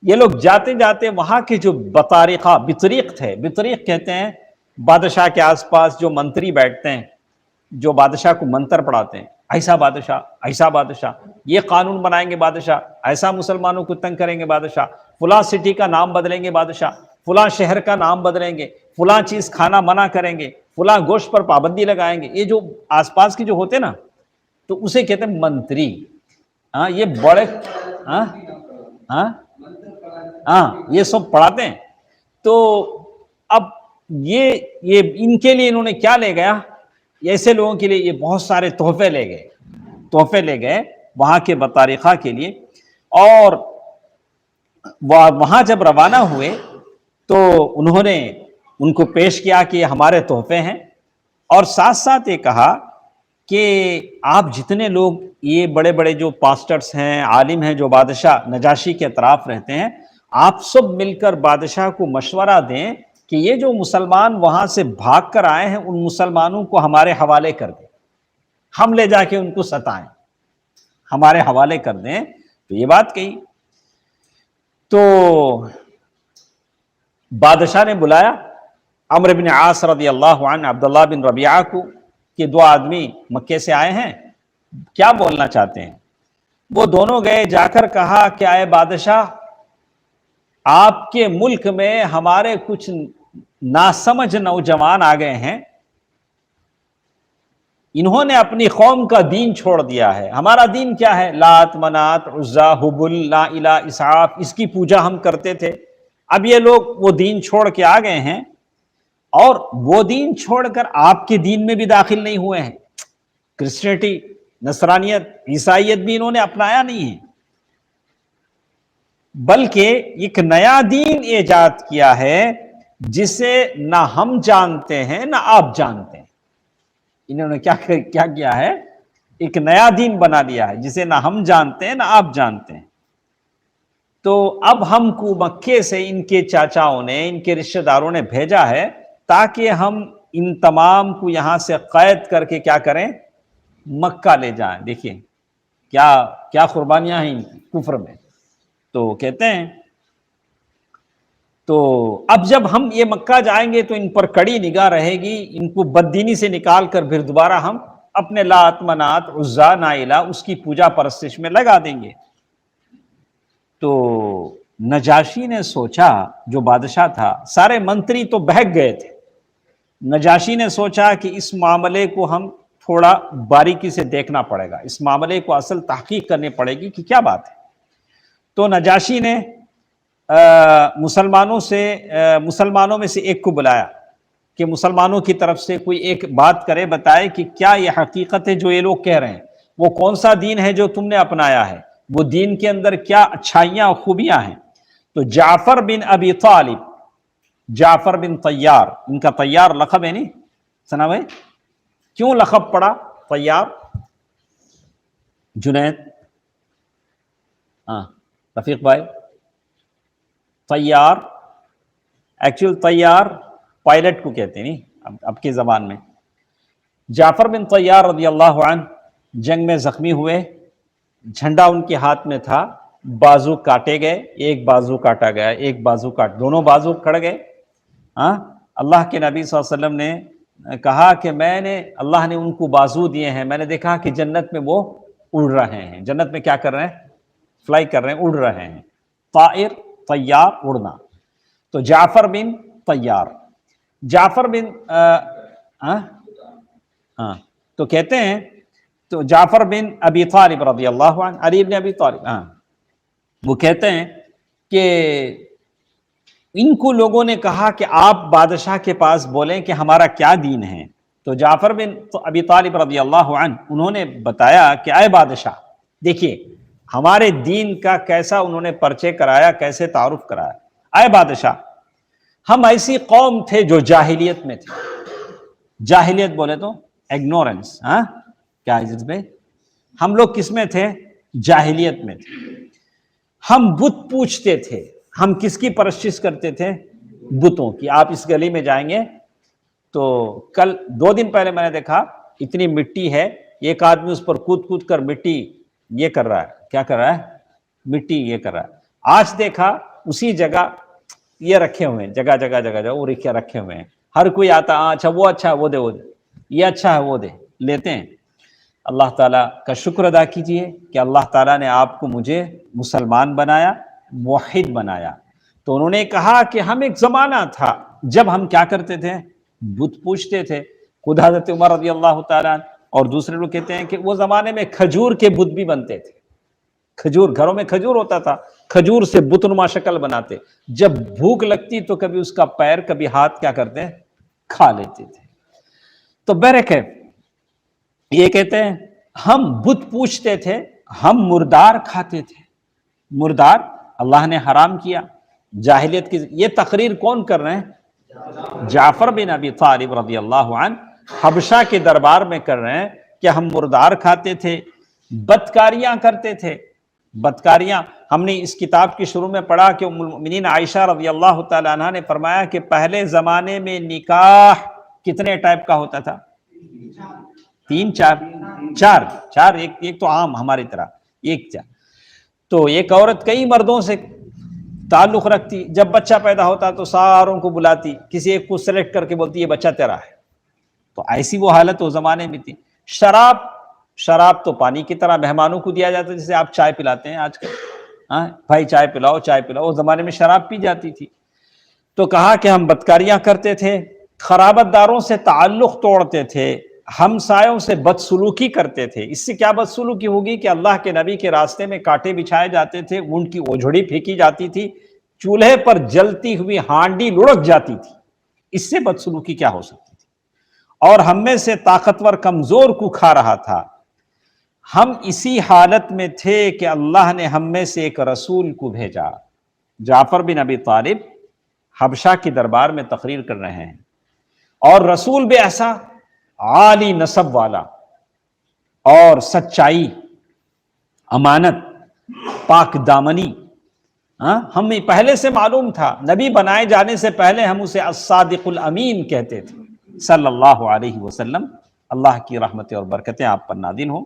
یہ لوگ جاتے جاتے وہاں کے جو بطریق تھے، بطریق کہتے ہیں بادشاہ کے آس پاس جو منتری بیٹھتے ہیں، جو بادشاہ کو منتر پڑھاتے ہیں، ایسا بادشاہ، یہ قانون بنائیں گے بادشاہ، ایسا مسلمانوں کو تنگ کریں گے بادشاہ، فلاں سٹی کا نام بدلیں گے بادشاہ، فلاں شہر کا نام بدلیں گے، فلاں چیز کھانا منع کریں گے، فلاں گوشت پر پابندی لگائیں گے۔ یہ جو آس پاس کے جو ہوتے نا، تو اسے کہتے ہیں منتری۔ یہ بڑے یہ سب پڑھاتے ہیں۔ تو اب یہ ان کے لیے انہوں نے کیا لے گیا؟ ایسے لوگوں کے لیے یہ بہت سارے تحفے لے گئے وہاں کے بطارقہ کے لیے، اور وہاں جب روانہ ہوئے تو انہوں نے ان کو پیش کیا کہ ہمارے تحفے ہیں، اور ساتھ ساتھ یہ کہا کہ آپ جتنے لوگ یہ بڑے بڑے جو پاسٹرز ہیں، عالم ہیں، جو بادشاہ نجاشی کے اطراف رہتے ہیں، آپ سب مل کر بادشاہ کو مشورہ دیں کہ یہ جو مسلمان وہاں سے بھاگ کر آئے ہیں ان مسلمانوں کو ہمارے حوالے کر دیں، ہم لے جا کے ان کو ستائیں، ہمارے حوالے کر دیں۔ تو یہ بات کہی تو بادشاہ نے بلایا عمرو بن عاص رضی اللہ عنہ عبداللہ بن ربیعہ کو کہ دو آدمی مکے سے آئے ہیں، کیا بولنا چاہتے ہیں؟ وہ دونوں گئے، جا کر کہا کہ اے بادشاہ، آپ کے ملک میں ہمارے کچھ ناسمجھ نوجوان آ گئے ہیں، انہوں نے اپنی قوم کا دین چھوڑ دیا ہے۔ ہمارا دین کیا ہے؟ لات، منات، عزا، حبل، لا الہ، اسعاف، اس کی پوجا ہم کرتے تھے۔ اب یہ لوگ وہ دین چھوڑ کے آ گئے ہیں، اور وہ دین چھوڑ کر آپ کے دین میں بھی داخل نہیں ہوئے ہیں۔ کرسچینٹی، نصرانیت، عیسائیت بھی انہوں نے اپنایا نہیں ہے، بلکہ ایک نیا دین ایجاد کیا ہے جسے نہ ہم جانتے ہیں نہ آپ جانتے ہیں۔ انہوں نے کیا کیا ہے؟ ایک نیا دین بنا لیا ہے جسے نہ ہم جانتے ہیں نہ آپ جانتے ہیں۔ تو اب ہم کو مکے سے ان کے چاچاؤں نے، ان کے رشتہ داروں نے بھیجا ہے تاکہ ہم ان تمام کو یہاں سے قید کر کے کیا کریں؟ مکہ لے جائیں۔ دیکھیں کیا قربانیاں ہیں ان کفر میں۔ تو کہتے ہیں تو اب جب ہم یہ مکہ جائیں گے تو ان پر کڑی نگاہ رہے گی، ان کو بددینی سے نکال کر پھر دوبارہ ہم اپنے لات، منات، عزا، نائلہ اس کی پوجا پرستش میں لگا دیں گے۔ تو نجاشی نے سوچا، جو بادشاہ تھا، سارے منتری تو بہک گئے تھے، نجاشی نے سوچا کہ اس معاملے کو ہم تھوڑا باریکی سے دیکھنا پڑے گا، اس معاملے کو اصل تحقیق کرنی پڑے گی کہ کیا بات ہے۔ تو نجاشی نے مسلمانوں میں سے ایک کو بلایا کہ مسلمانوں کی طرف سے کوئی ایک بات کرے، بتائے کہ کیا یہ حقیقت ہے جو یہ لوگ کہہ رہے ہیں، وہ کون سا دین ہے جو تم نے اپنایا ہے، وہ دین کے اندر کیا اچھائیاں اور خوبیاں ہیں۔ تو جعفر بن ابی طالب، جعفر بن طیار، ان کا طیار لقب ہے، نہیں سنا بھائی؟ کیوں لقب پڑا طیار؟ جنید ہاں رفیق بھائی، طیار، ایکچوئل طیار پائلٹ کو کہتے ہیں، نہیں اب کی زبان میں۔ جعفر بن طیار رضی اللہ عنہ جنگ میں زخمی ہوئے، جھنڈا ان کے ہاتھ میں تھا، بازو کاٹے گئے، ایک بازو کاٹا گیا، ایک بازو دونوں بازو کٹ گئے۔ ہاں اللہ کے نبی صلی اللہ علیہ وسلم نے کہا کہ اللہ نے ان کو بازو دیے ہیں، میں نے دیکھا کہ جنت میں وہ اڑ رہے ہیں، جنت میں کیا کر رہے ہیں؟ فلائی کر رہے ہیں، اڑ رہے ہیں۔ طائر، طیار، اڑنا۔ تو جعفر بن طیار، جعفر بن ہاں تو کہتے ہیں، تو جعفر بن ابی طالب رضی اللہ عنہ، علی بن ابی طالب، وہ کہتے ہیں کہ ان کو لوگوں نے کہا کہ آپ بادشاہ کے پاس بولیں کہ ہمارا کیا دین ہے۔ تو جعفر بن ابی طالب رضی اللہ عنہ انہوں نے بتایا کہ اے بادشاہ، دیکھیے ہمارے دین کا کیسا انہوں نے پرچے کرایا، کیسے تعارف کرایا۔ اے بادشاہ، ہم ایسی قوم تھے جو جاہلیت میں تھے۔ جاہلیت بولے تو اگنورنس، کیا میں ہم لوگ کس میں تھے؟ جاہلیت میں تھے۔ ہم بت پوجتے تھے۔ ہم کس کی پرستش کرتے تھے؟ بتوں کی۔ آپ اس گلی میں جائیں گے تو کل 2 دن پہلے میں نے دیکھا اتنی مٹی ہے، ایک آدمی اس پر کود کود کر مٹی یہ کر رہا ہے، کیا کر رہا ہے؟ مٹی یہ کر رہا ہے۔ آج دیکھا اسی جگہ یہ رکھے ہوئے ہیں، جگہ جگہ جگہ جگہ وہ رکھے ہوئے ہیں، ہر کوئی آتا، اچھا وہ اچھا ہے وہ دے، وہ دے، یہ اچھا ہے وہ دے، لیتے ہیں۔ اللہ تعالیٰ کا شکر ادا کیجئے کہ اللہ تعالیٰ نے آپ کو مجھے مسلمان بنایا، موحد بنایا۔ تو انہوں نے کہا کہ ہم ایک زمانہ تھا جب ہم کیا کرتے تھے؟ بت پوجتے تھے۔ خود حضرت عمر رضی اللہ تعالیٰ عنہ اور دوسرے لوگ کہتے ہیں کہ وہ زمانے میں کھجور کے بت بھی بنتے تھے۔ کھجور، گھروں میں کھجور ہوتا تھا، کھجور سے بت نما شکل بناتے، جب بھوک لگتی تو کبھی اس کا پیر کبھی ہاتھ کیا کرتے ہیں؟ کھا لیتے تھے۔ تو برکت یہ کہتے ہیں ہم بت پوجتے تھے، ہم مردار کھاتے تھے۔ مردار اللہ نے حرام کیا۔ جاہلیت کی یہ تقریر کون کر رہے ہیں؟ جعفر بن ابی طالب رضی اللہ عنہ حبشہ کے دربار میں کر رہے ہیں کہ ہم مردار کھاتے تھے، بدکاریاں کرتے تھے۔ بدکاریاں ہم نے اس کتاب کی شروع میں پڑھا کہ ام المؤمنین عائشہ رضی اللہ تعالی عنہ نے فرمایا کہ پہلے زمانے میں نکاح کتنے ٹائپ کا ہوتا تھا؟ 3 4 ایک تو عام ہماری طرح ایک 4۔ تو ایک عورت کئی مردوں سے تعلق رکھتی، جب بچہ پیدا ہوتا تو ساروں کو بلاتی، کسی ایک کو سلیکٹ کر کے بولتی یہ بچہ تیرا ہے۔ تو ایسی وہ حالت اس زمانے میں تھی۔ شراب تو پانی کی طرح مہمانوں کو دیا جاتا، جیسے آپ چائے پلاتے ہیں آج کل، بھائی چائے پلاؤ چائے پلاؤ، اس زمانے میں شراب پی جاتی تھی۔ تو کہا کہ ہم بدکاریاں کرتے تھے، خرابت داروں سے تعلق توڑتے تھے، ہمسایوں سے بدسلوکی کرتے تھے۔ اس سے کیا بدسلوکی ہوگی کہ اللہ کے نبی کے راستے میں کانٹے بچھائے جاتے تھے، ان کی اوجھڑی پھینکی جاتی تھی، چولہے پر جلتی ہوئی ہانڈی لڑک جاتی تھی۔ اس سے بدسلوکی کیا ہو سکتی تھی؟ اور ہم میں سے طاقتور کمزور کو کھا رہا تھا۔ ہم اسی حالت میں تھے کہ اللہ نے ہم میں سے ایک رسول کو بھیجا۔ جعفر بن ابی طالب حبشہ کے دربار میں تقریر کر رہے ہیں، اور رسول بھی ایسا عالی نسب والا اور سچائی، امانت، پاک دامنی، ہمیں پہلے سے معلوم تھا۔ نبی بنائے جانے سے پہلے ہم اسے الصادق الامین کہتے تھے صلی اللہ علیہ وسلم۔ اللہ کی رحمتیں اور برکتیں آپ پر نازل ہوں۔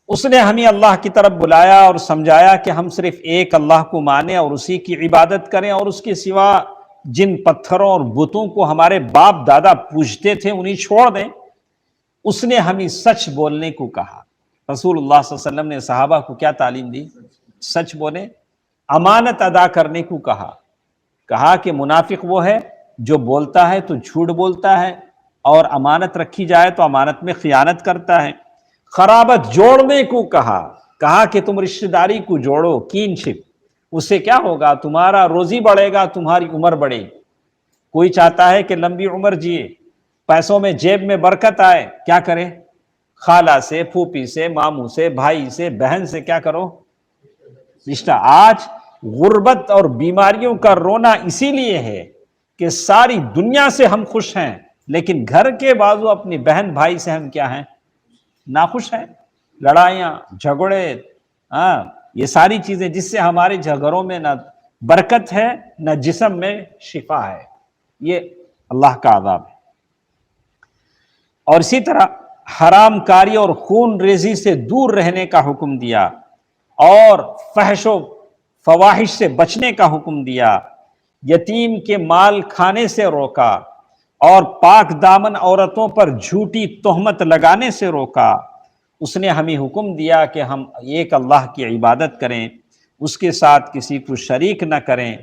اس نے ہمیں اللہ کی طرف بلایا اور سمجھایا کہ ہم صرف ایک اللہ کو مانیں اور اسی کی عبادت کریں، اور اس کے سوا جن پتھروں اور بتوں کو ہمارے باپ دادا پوجتے تھے انہیں چھوڑ دیں۔ اس نے ہمیں سچ بولنے کو کہا۔ رسول اللہ صلی اللہ علیہ وسلم نے صحابہ کو کیا تعلیم دی؟ سچ بولے۔ امانت ادا کرنے کو کہا کہ منافق وہ ہے جو بولتا ہے تو جھوٹ بولتا ہے، اور امانت رکھی جائے تو امانت میں خیانت کرتا ہے۔ خرابت جوڑنے کو کہا کہ تم رشتہ داری کو جوڑو، کین شپ، اس سے کیا ہوگا؟ تمہارا روزی بڑھے گا، تمہاری عمر بڑھے گی۔ کوئی چاہتا ہے کہ لمبی عمر جیے، پیسوں میں جیب میں برکت آئے، کیا کرے؟ خالہ سے، پھوپھی سے، ماموں سے، بھائی سے، بہن سے کیا کرو؟ رشتہ۔ آج غربت اور بیماریوں کا رونا اسی لیے ہے کہ ساری دنیا سے ہم خوش ہیں، لیکن گھر کے بازو اپنی بہن بھائی سے ہم کیا ہیں؟ ناخوش ہیں۔ لڑائیاں، جھگڑے، یہ ساری چیزیں جس سے ہمارے گھروں میں نہ برکت ہے نہ جسم میں شفا ہے، یہ اللہ کا عذاب ہے۔ اور اسی طرح حرام کاری اور خون ریزی سے دور رہنے کا حکم دیا، اور فحش و فواحش سے بچنے کا حکم دیا، یتیم کے مال کھانے سے روکا، اور پاک دامن عورتوں پر جھوٹی تہمت لگانے سے روکا۔ اس نے ہمیں حکم دیا کہ ہم ایک اللہ کی عبادت کریں، اس کے ساتھ کسی کو شریک نہ کریں۔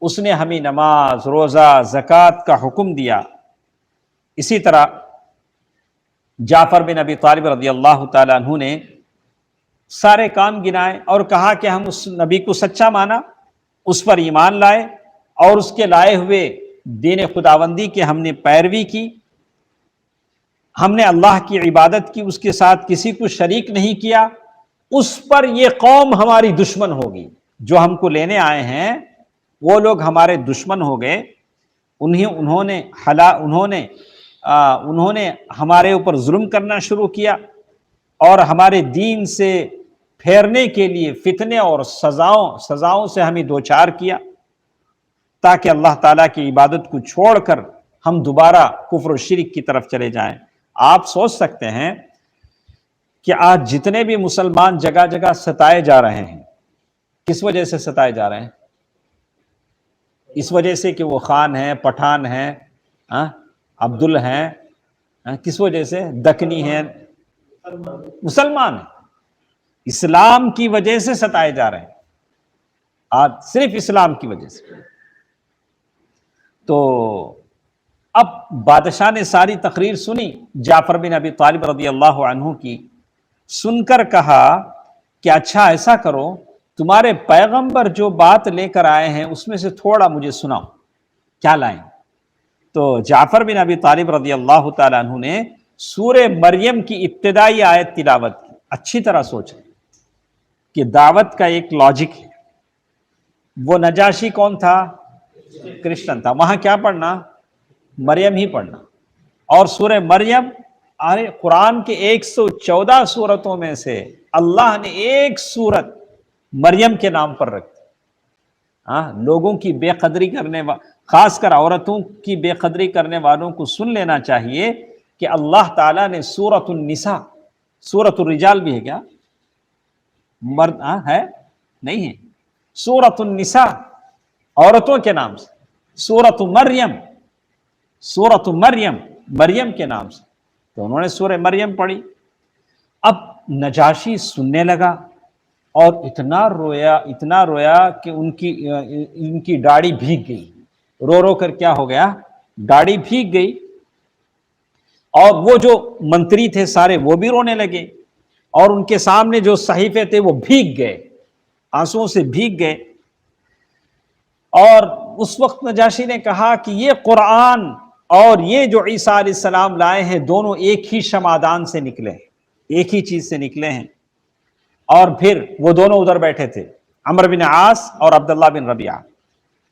اس نے ہمیں نماز، روزہ، زکوٰۃ کا حکم دیا۔ اسی طرح جعفر بن ابی طالب رضی اللہ تعالیٰ عنہ نے سارے کام گنائے اور کہا کہ ہم اس نبی کو سچا مانا، اس پر ایمان لائے، اور اس کے لائے ہوئے دین خداوندی کے ہم نے پیروی کی، ہم نے اللہ کی عبادت کی، اس کے ساتھ کسی کو شریک نہیں کیا۔ اس پر یہ قوم ہماری دشمن ہوگی، جو ہم کو لینے آئے ہیں وہ لوگ ہمارے دشمن ہو گئے، انہوں نے ہمارے اوپر ظلم کرنا شروع کیا، اور ہمارے دین سے پھیرنے کے لیے فتنے اور سزاؤں سے ہمیں دوچار کیا، تاکہ اللہ تعالیٰ کی عبادت کو چھوڑ کر ہم دوبارہ کفر و شرک کی طرف چلے جائیں۔ آپ سوچ سکتے ہیں کہ آج جتنے بھی مسلمان جگہ جگہ ستائے جا رہے ہیں، کس وجہ سے ستائے جا رہے ہیں؟ اس وجہ سے کہ وہ خان ہیں، پٹھان ہیں، عبدل ہیں، کس وجہ سے؟ دکنی ہیں، مسلمان ہیں، اسلام کی وجہ سے ستائے جا رہے ہیں، آج صرف اسلام کی وجہ سے۔ تو اب بادشاہ نے ساری تقریر سنی جعفر بن ابی طالب رضی اللہ عنہ کی، سن کر کہا کہ اچھا ایسا کرو، تمہارے پیغمبر جو بات لے کر آئے ہیں اس میں سے تھوڑا مجھے سناؤ، کیا لائیں؟ تو جعفر بن ابی طالب رضی اللہ تعالیٰ عنہ نے سورہ مریم کی ابتدائی آیت تلاوت کی۔ اچھی طرح سوچیں کہ دعوت کا ایک لاجک ہے۔ وہ نجاشی کون تھا؟ کرسچن تھا، وہاں کیا پڑھنا؟ مریم ہی پڑھنا۔ اور سورہ مریم قرآن کے 114 سورتوں میں سے اللہ نے ایک سورت مریم کے نام پر رکھی۔ لوگوں کی بے قدری کرنے خاص کر عورتوں کی بے قدری کرنے والوں کو سن لینا چاہیے کہ اللہ تعالیٰ نے سورۃ النساء، سورۃ الرجال بھی ہے کیا؟ مرد ہے؟ نہیں ہے، سورۃ النساء عورتوں کے نام سے، سورۃ مریم، سورۃ مریم مریم کے نام سے، تو انہوں نے سورہ مریم پڑھی۔ اب نجاشی سننے لگا اور اتنا رویا کہ ان کی داڑھی بھیگ گئی، رو کر کیا ہو گیا؟ داڑھی بھیگ گئی، اور وہ جو منتری تھے سارے وہ بھی رونے لگے، اور ان کے سامنے جو صحیفے تھے وہ بھیگ گئے، آنسوؤں سے بھیگ گئے۔ اور اس وقت نجاشی نے کہا کہ یہ قرآن اور یہ جو عیسیٰ علیہ السلام لائے ہیں دونوں ایک ہی شمادان سے نکلے ہیں، ایک ہی چیز سے نکلے ہیں۔ اور پھر وہ دونوں ادھر بیٹھے تھے، عمرو بن عاص اور عبداللہ بن ربیعہ،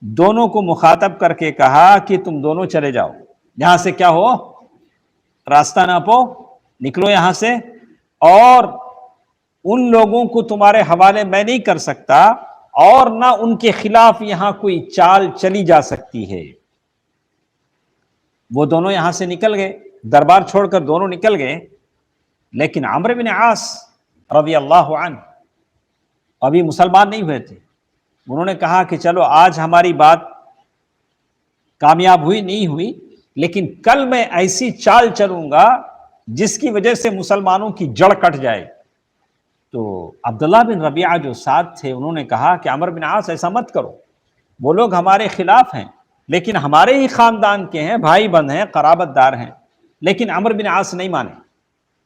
دونوں کو مخاطب کر کے کہا کہ تم دونوں چلے جاؤ، یہاں سے کیا ہو، راستہ ناپو، نکلو یہاں سے، اور ان لوگوں کو تمہارے حوالے میں نہیں کر سکتا، اور نہ ان کے خلاف یہاں کوئی چال چلی جا سکتی ہے۔ وہ دونوں یہاں سے نکل گئے، دربار چھوڑ کر دونوں نکل گئے، لیکن عمرو بن عاص رضی اللہ عنہ ابھی مسلمان نہیں ہوئے تھے۔ انہوں نے کہا کہ چلو آج ہماری بات کامیاب ہوئی نہیں ہوئی، لیکن کل میں ایسی چال چلوں گا جس کی وجہ سے مسلمانوں کی جڑ کٹ جائے۔ تو عبداللہ بن ربیعہ جو ساتھ تھے انہوں نے کہا کہ عمرو بن عاص ایسا مت کرو، وہ لوگ ہمارے خلاف ہیں لیکن ہمارے ہی خاندان کے ہیں، بھائی بند ہیں، قرابت دار ہیں۔ لیکن عمرو بن عاص نہیں مانے،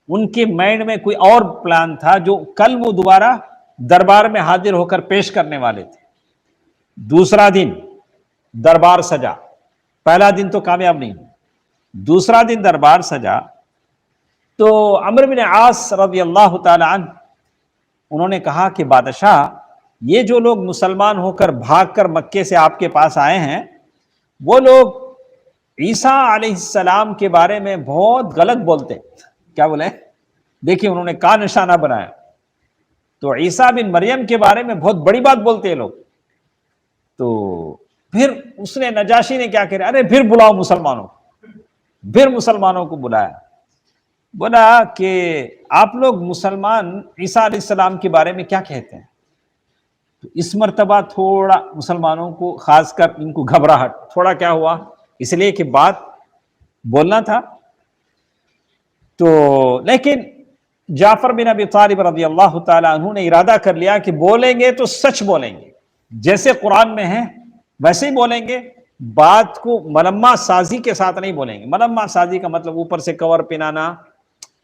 ان کے مائنڈ میں کوئی اور پلان تھا جو کل وہ دوبارہ دربار میں حاضر ہو کر پیش کرنے والے تھے۔ دوسرا دن دربار سجا، پہلا دن تو کامیاب نہیں، دوسرا دن دربار سجا تو عمرو بن عاص رضی اللہ تعالی عنہ انہوں نے کہا کہ بادشاہ، یہ جو لوگ مسلمان ہو کر بھاگ کر مکے سے آپ کے پاس آئے ہیں، وہ لوگ عیسیٰ علیہ السلام کے بارے میں بہت غلط بولتے ہیں۔ کیا بولے؟ دیکھیں انہوں نے کہاں نشانہ بنایا، تو عیسیٰ بن مریم کے بارے میں بہت بڑی بات بولتے ہیں لوگ. تو پھر اس نے نجاشی نے کیا کرا، ارے پھر بلاؤ مسلمانوں. پھر مسلمانوں کو بلایا، بولا کہ آپ لوگ مسلمان عیسیٰ علیہ السلام کے بارے میں کیا کہتے ہیں. تو اس مرتبہ تھوڑا مسلمانوں کو، خاص کر ان کو گھبراہٹ تھوڑا کیا ہوا، اس لیے کہ بات بولنا تھا. تو لیکن جعفر بن ابی طالب رضی اللہ تعالیٰ عنہ نے ارادہ کر لیا کہ بولیں گے تو سچ بولیں گے، جیسے قرآن میں ہے ویسے ہی بولیں گے. بات کو ملمہ سازی کے ساتھ نہیں بولیں گے. ملمہ سازی کا مطلب اوپر سے کور پہنانا،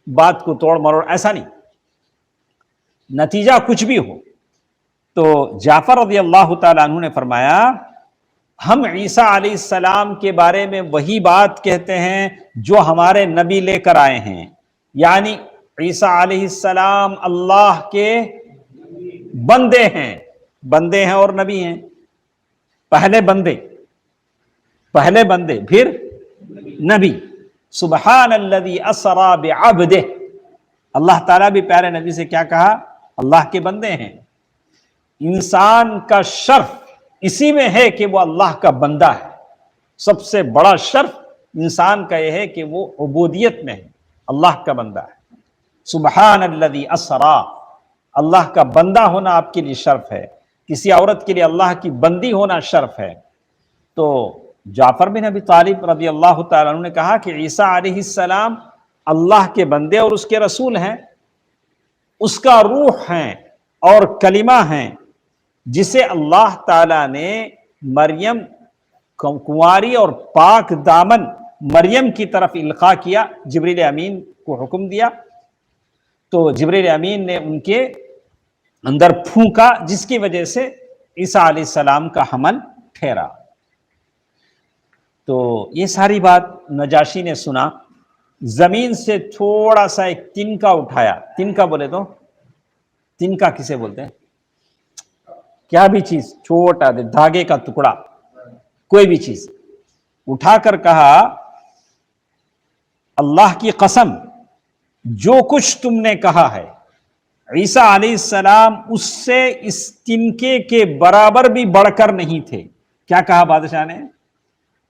بات کو توڑ مروڑ، ایسا نہیں، نتیجہ کچھ بھی ہو. تو جعفر رضی اللہ تعالیٰ عنہ نے فرمایا ہم عیسیٰ علیہ السلام کے بارے میں وہی بات کہتے ہیں جو ہمارے نبی لے کر آئے ہیں، یعنی عیسیٰ علیہ السلام اللہ کے بندے ہیں. بندے ہیں اور نبی ہیں. پہلے بندے پھر نبی. سبحان الذی اسری بعبدہ، اللہ تعالیٰ بھی پیارے نبی سے کیا کہا، اللہ کے بندے ہیں. انسان کا شرف اسی میں ہے کہ وہ اللہ کا بندہ ہے. سب سے بڑا شرف انسان کا یہ ہے کہ وہ عبودیت میں ہے، اللہ کا بندہ ہے. سبحان الذی اسری، اللہ کا بندہ ہونا آپ کے لیے شرف ہے. کسی عورت کے لیے اللہ کی بندی ہونا شرف ہے. تو جعفر بن ابی طالب رضی اللہ تعالیٰ عنہ نے کہا کہ عیسیٰ علیہ السلام اللہ کے بندے اور اس کے رسول ہیں، اس کا روح ہیں اور کلمہ ہیں، جسے اللہ تعالیٰ نے مریم کنواری اور پاک دامن مریم کی طرف القاء کیا. جبریل امین کو حکم دیا تو جبریل امین نے ان کے اندر پھونکا، جس کی وجہ سے عیسیٰ علیہ السلام کا حمل ٹھہرا. تو یہ ساری بات نجاشی نے سنا. زمین سے تھوڑا سا ایک تنکا اٹھایا. تنکا بولے تو تنکا کسے بولتے ہیں، کیا بھی چیز، چھوٹا دھاگے کا ٹکڑا، کوئی بھی چیز اٹھا کر کہا اللہ کی قسم جو کچھ تم نے کہا ہے عیسیٰ علیہ السلام اس سے اس تنکے کے برابر بھی بڑھ کر نہیں تھے. کیا کہا بادشاہ نے،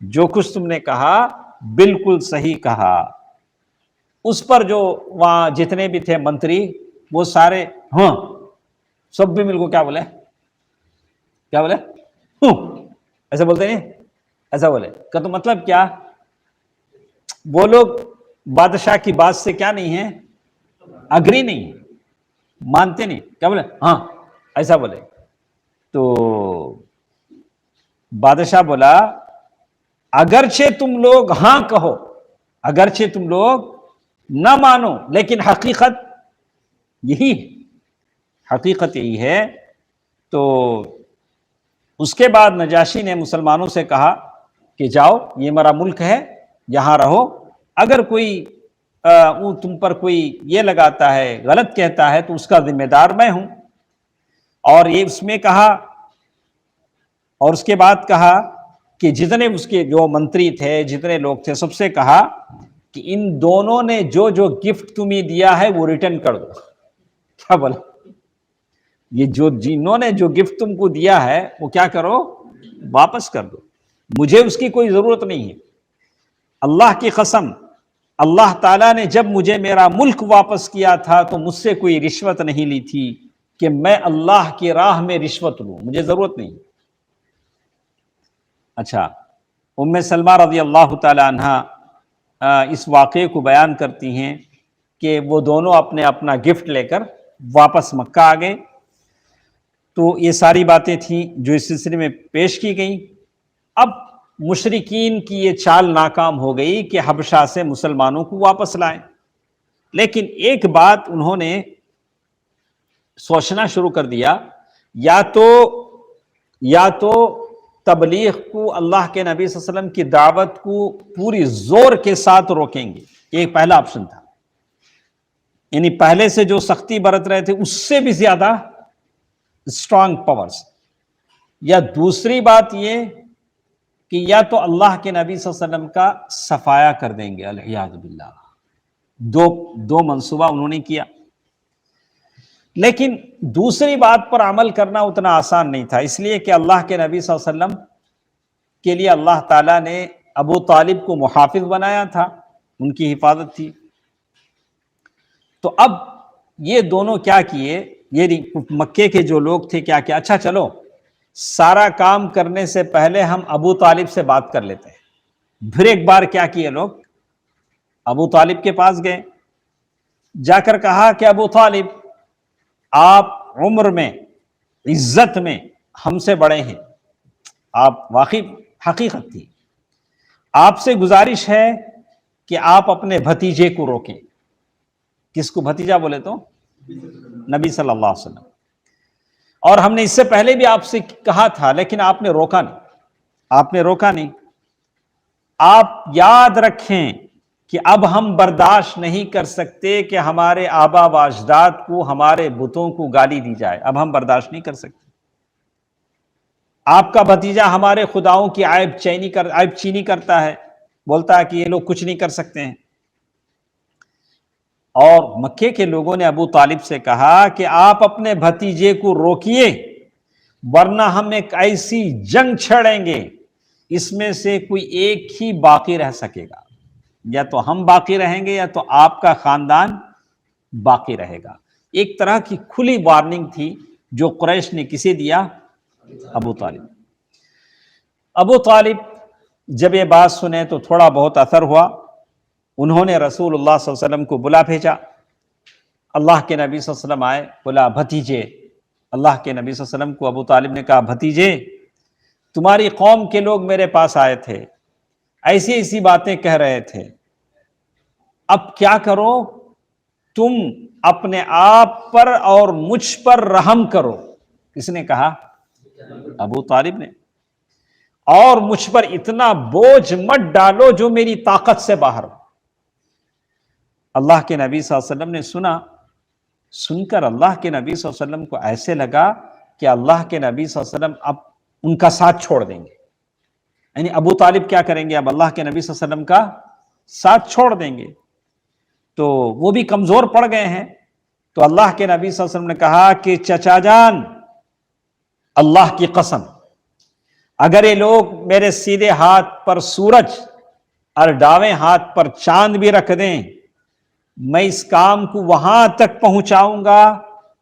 جو کچھ تم نے کہا بالکل صحیح کہا. اس پر جو وہاں جتنے بھی تھے منتری وہ سارے ہاں، سب بھی مل کو کیا بولے ایسا بولتے نہیں، ایسا بولے کہ تو مطلب کیا، وہ لوگ بادشاہ کی بات سے کیا نہیں ہے، اگری نہیں، مانتے نہیں. کیا بولے، ہاں ایسا بولے. تو بادشاہ بولا اگرچہ تم لوگ ہاں کہو، اگرچہ تم لوگ نہ مانو، لیکن حقیقت یہی ہے، حقیقت یہی ہے. تو اس کے بعد نجاشی نے مسلمانوں سے کہا کہ جاؤ، یہ میرا ملک ہے، یہاں رہو. اگر کوئی تم پر کوئی یہ لگاتا ہے، غلط کہتا ہے، تو اس کا ذمہ دار میں ہوں. اور یہ اس میں کہا، اور اس کے بعد کہا کہ جتنے اس کے جو منتری تھے، جتنے لوگ تھے، سب سے کہا کہ ان دونوں نے جو جو گفٹ تمہیں دیا ہے وہ ریٹرن کر دو. کیا بولا، یہ جو جنہوں نے جو گفٹ تم کو دیا ہے وہ کیا کرو، واپس کر دو، مجھے اس کی کوئی ضرورت نہیں ہے. اللہ کی قسم، اللہ تعالیٰ نے جب مجھے میرا ملک واپس کیا تھا تو مجھ سے کوئی رشوت نہیں لی تھی کہ میں اللہ کی راہ میں رشوت لوں، مجھے ضرورت نہیں. اچھا، ام سلمہ رضی اللہ تعالی عنہ اس واقعے کو بیان کرتی ہیں کہ وہ دونوں اپنا گفٹ لے کر واپس مکہ آ گئے. تو یہ ساری باتیں تھیں جو اس سلسلے میں پیش کی گئیں. اب مشرکین کی یہ چال ناکام ہو گئی کہ حبشہ سے مسلمانوں کو واپس لائیں. لیکن ایک بات انہوں نے سوچنا شروع کر دیا، یا تو تبلیغ کو، اللہ کے نبی صلی اللہ علیہ وسلم کی دعوت کو پوری زور کے ساتھ روکیں گے. یہ پہلا آپشن تھا، یعنی پہلے سے جو سختی برت رہے تھے اس سے بھی زیادہ اسٹرانگ پاورز. یا دوسری بات یہ کہ یا تو اللہ کے نبی صلی اللہ علیہ وسلم کا صفایا کر دیں گے، العیاذ باللہ. دو منصوبہ انہوں نے کیا. لیکن دوسری بات پر عمل کرنا اتنا آسان نہیں تھا، اس لیے کہ اللہ کے نبی صلی اللہ علیہ وسلم کے لیے اللہ تعالیٰ نے ابو طالب کو محافظ بنایا تھا، ان کی حفاظت تھی۔ تو اب یہ دونوں کیا کیے، یہ مکے کے جو لوگ تھے کیا کیا، اچھا چلو سارا کام کرنے سے پہلے ہم ابو طالب سے بات کر لیتے ہیں۔ پھر ایک بار کیا کیے لوگ، ابو طالب کے پاس گئے، جا کر کہا کہ ابو طالب آپ عمر میں، عزت میں ہم سے بڑے ہیں، آپ واقعی حقیقت تھی، آپ سے گزارش ہے کہ آپ اپنے بھتیجے کو روکیں۔ کس کو بھتیجا بولے تو نبی صلی اللہ علیہ وسلم، اور ہم نے اس سے پہلے بھی آپ سے کہا تھا لیکن آپ نے روکا نہیں، آپ نے روکا نہیں۔ آپ یاد رکھیں کہ اب ہم برداشت نہیں کر سکتے کہ ہمارے آبا و اجداد کو، ہمارے بتوں کو گالی دی جائے، اب ہم برداشت نہیں کر سکتے۔ آپ کا بھتیجا ہمارے خداؤں کی عیب چینی کرتا ہے، بولتا ہے کہ یہ لوگ کچھ نہیں کر سکتے ہیں۔ اور مکے کے لوگوں نے ابو طالب سے کہا کہ آپ اپنے بھتیجے کو روکیے، ورنہ ہم ایک ایسی جنگ چھڑیں گے، اس میں سے کوئی ایک ہی باقی رہ سکے گا، یا تو ہم باقی رہیں گے یا تو آپ کا خاندان باقی رہے گا۔ ایک طرح کی کھلی وارننگ تھی جو قریش نے کسے دیا، ابو طالب۔ ابو طالب جب یہ بات سنے تو تھوڑا بہت اثر ہوا، انہوں نے رسول اللہ صلی اللہ علیہ وسلم کو بلا بھیجا۔ اللہ کے نبی صلی اللہ علیہ وسلم آئے، بولا بھتیجے، اللہ کے نبی صلی اللہ علیہ وسلم کو ابو طالب نے کہا بھتیجے، تمہاری قوم کے لوگ میرے پاس آئے تھے، ایسی ایسی باتیں کہہ رہے تھے، اب کیا کرو، تم اپنے آپ پر اور مجھ پر رحم کرو۔ کس نے کہا؟ ابو طالب نے۔ اور مجھ پر اتنا بوجھ مت ڈالو جو میری طاقت سے باہر ہو۔ اللہ کے نبی صلی اللہ علیہ وسلم نے سن کر اللہ کے نبی صلی اللہ علیہ وسلم کو ایسے لگا کہ اللہ کے نبی صلی اللہ علیہ وسلم اب ان کا ساتھ چھوڑ دیں گے، یعنی ابو طالب کیا کریں گے، اب اللہ کے نبی صلی اللہ علیہ وسلم کا ساتھ چھوڑ دیں گے، تو وہ بھی کمزور پڑ گئے ہیں۔ تو اللہ کے نبی صلی اللہ علیہ وسلم نے کہا کہ چچا جان، اللہ کی قسم، اگر یہ لوگ میرے سیدھے ہاتھ پر سورج اور ڈاویں ہاتھ پر چاند بھی رکھ دیں، میں اس کام کو وہاں تک پہنچاؤں گا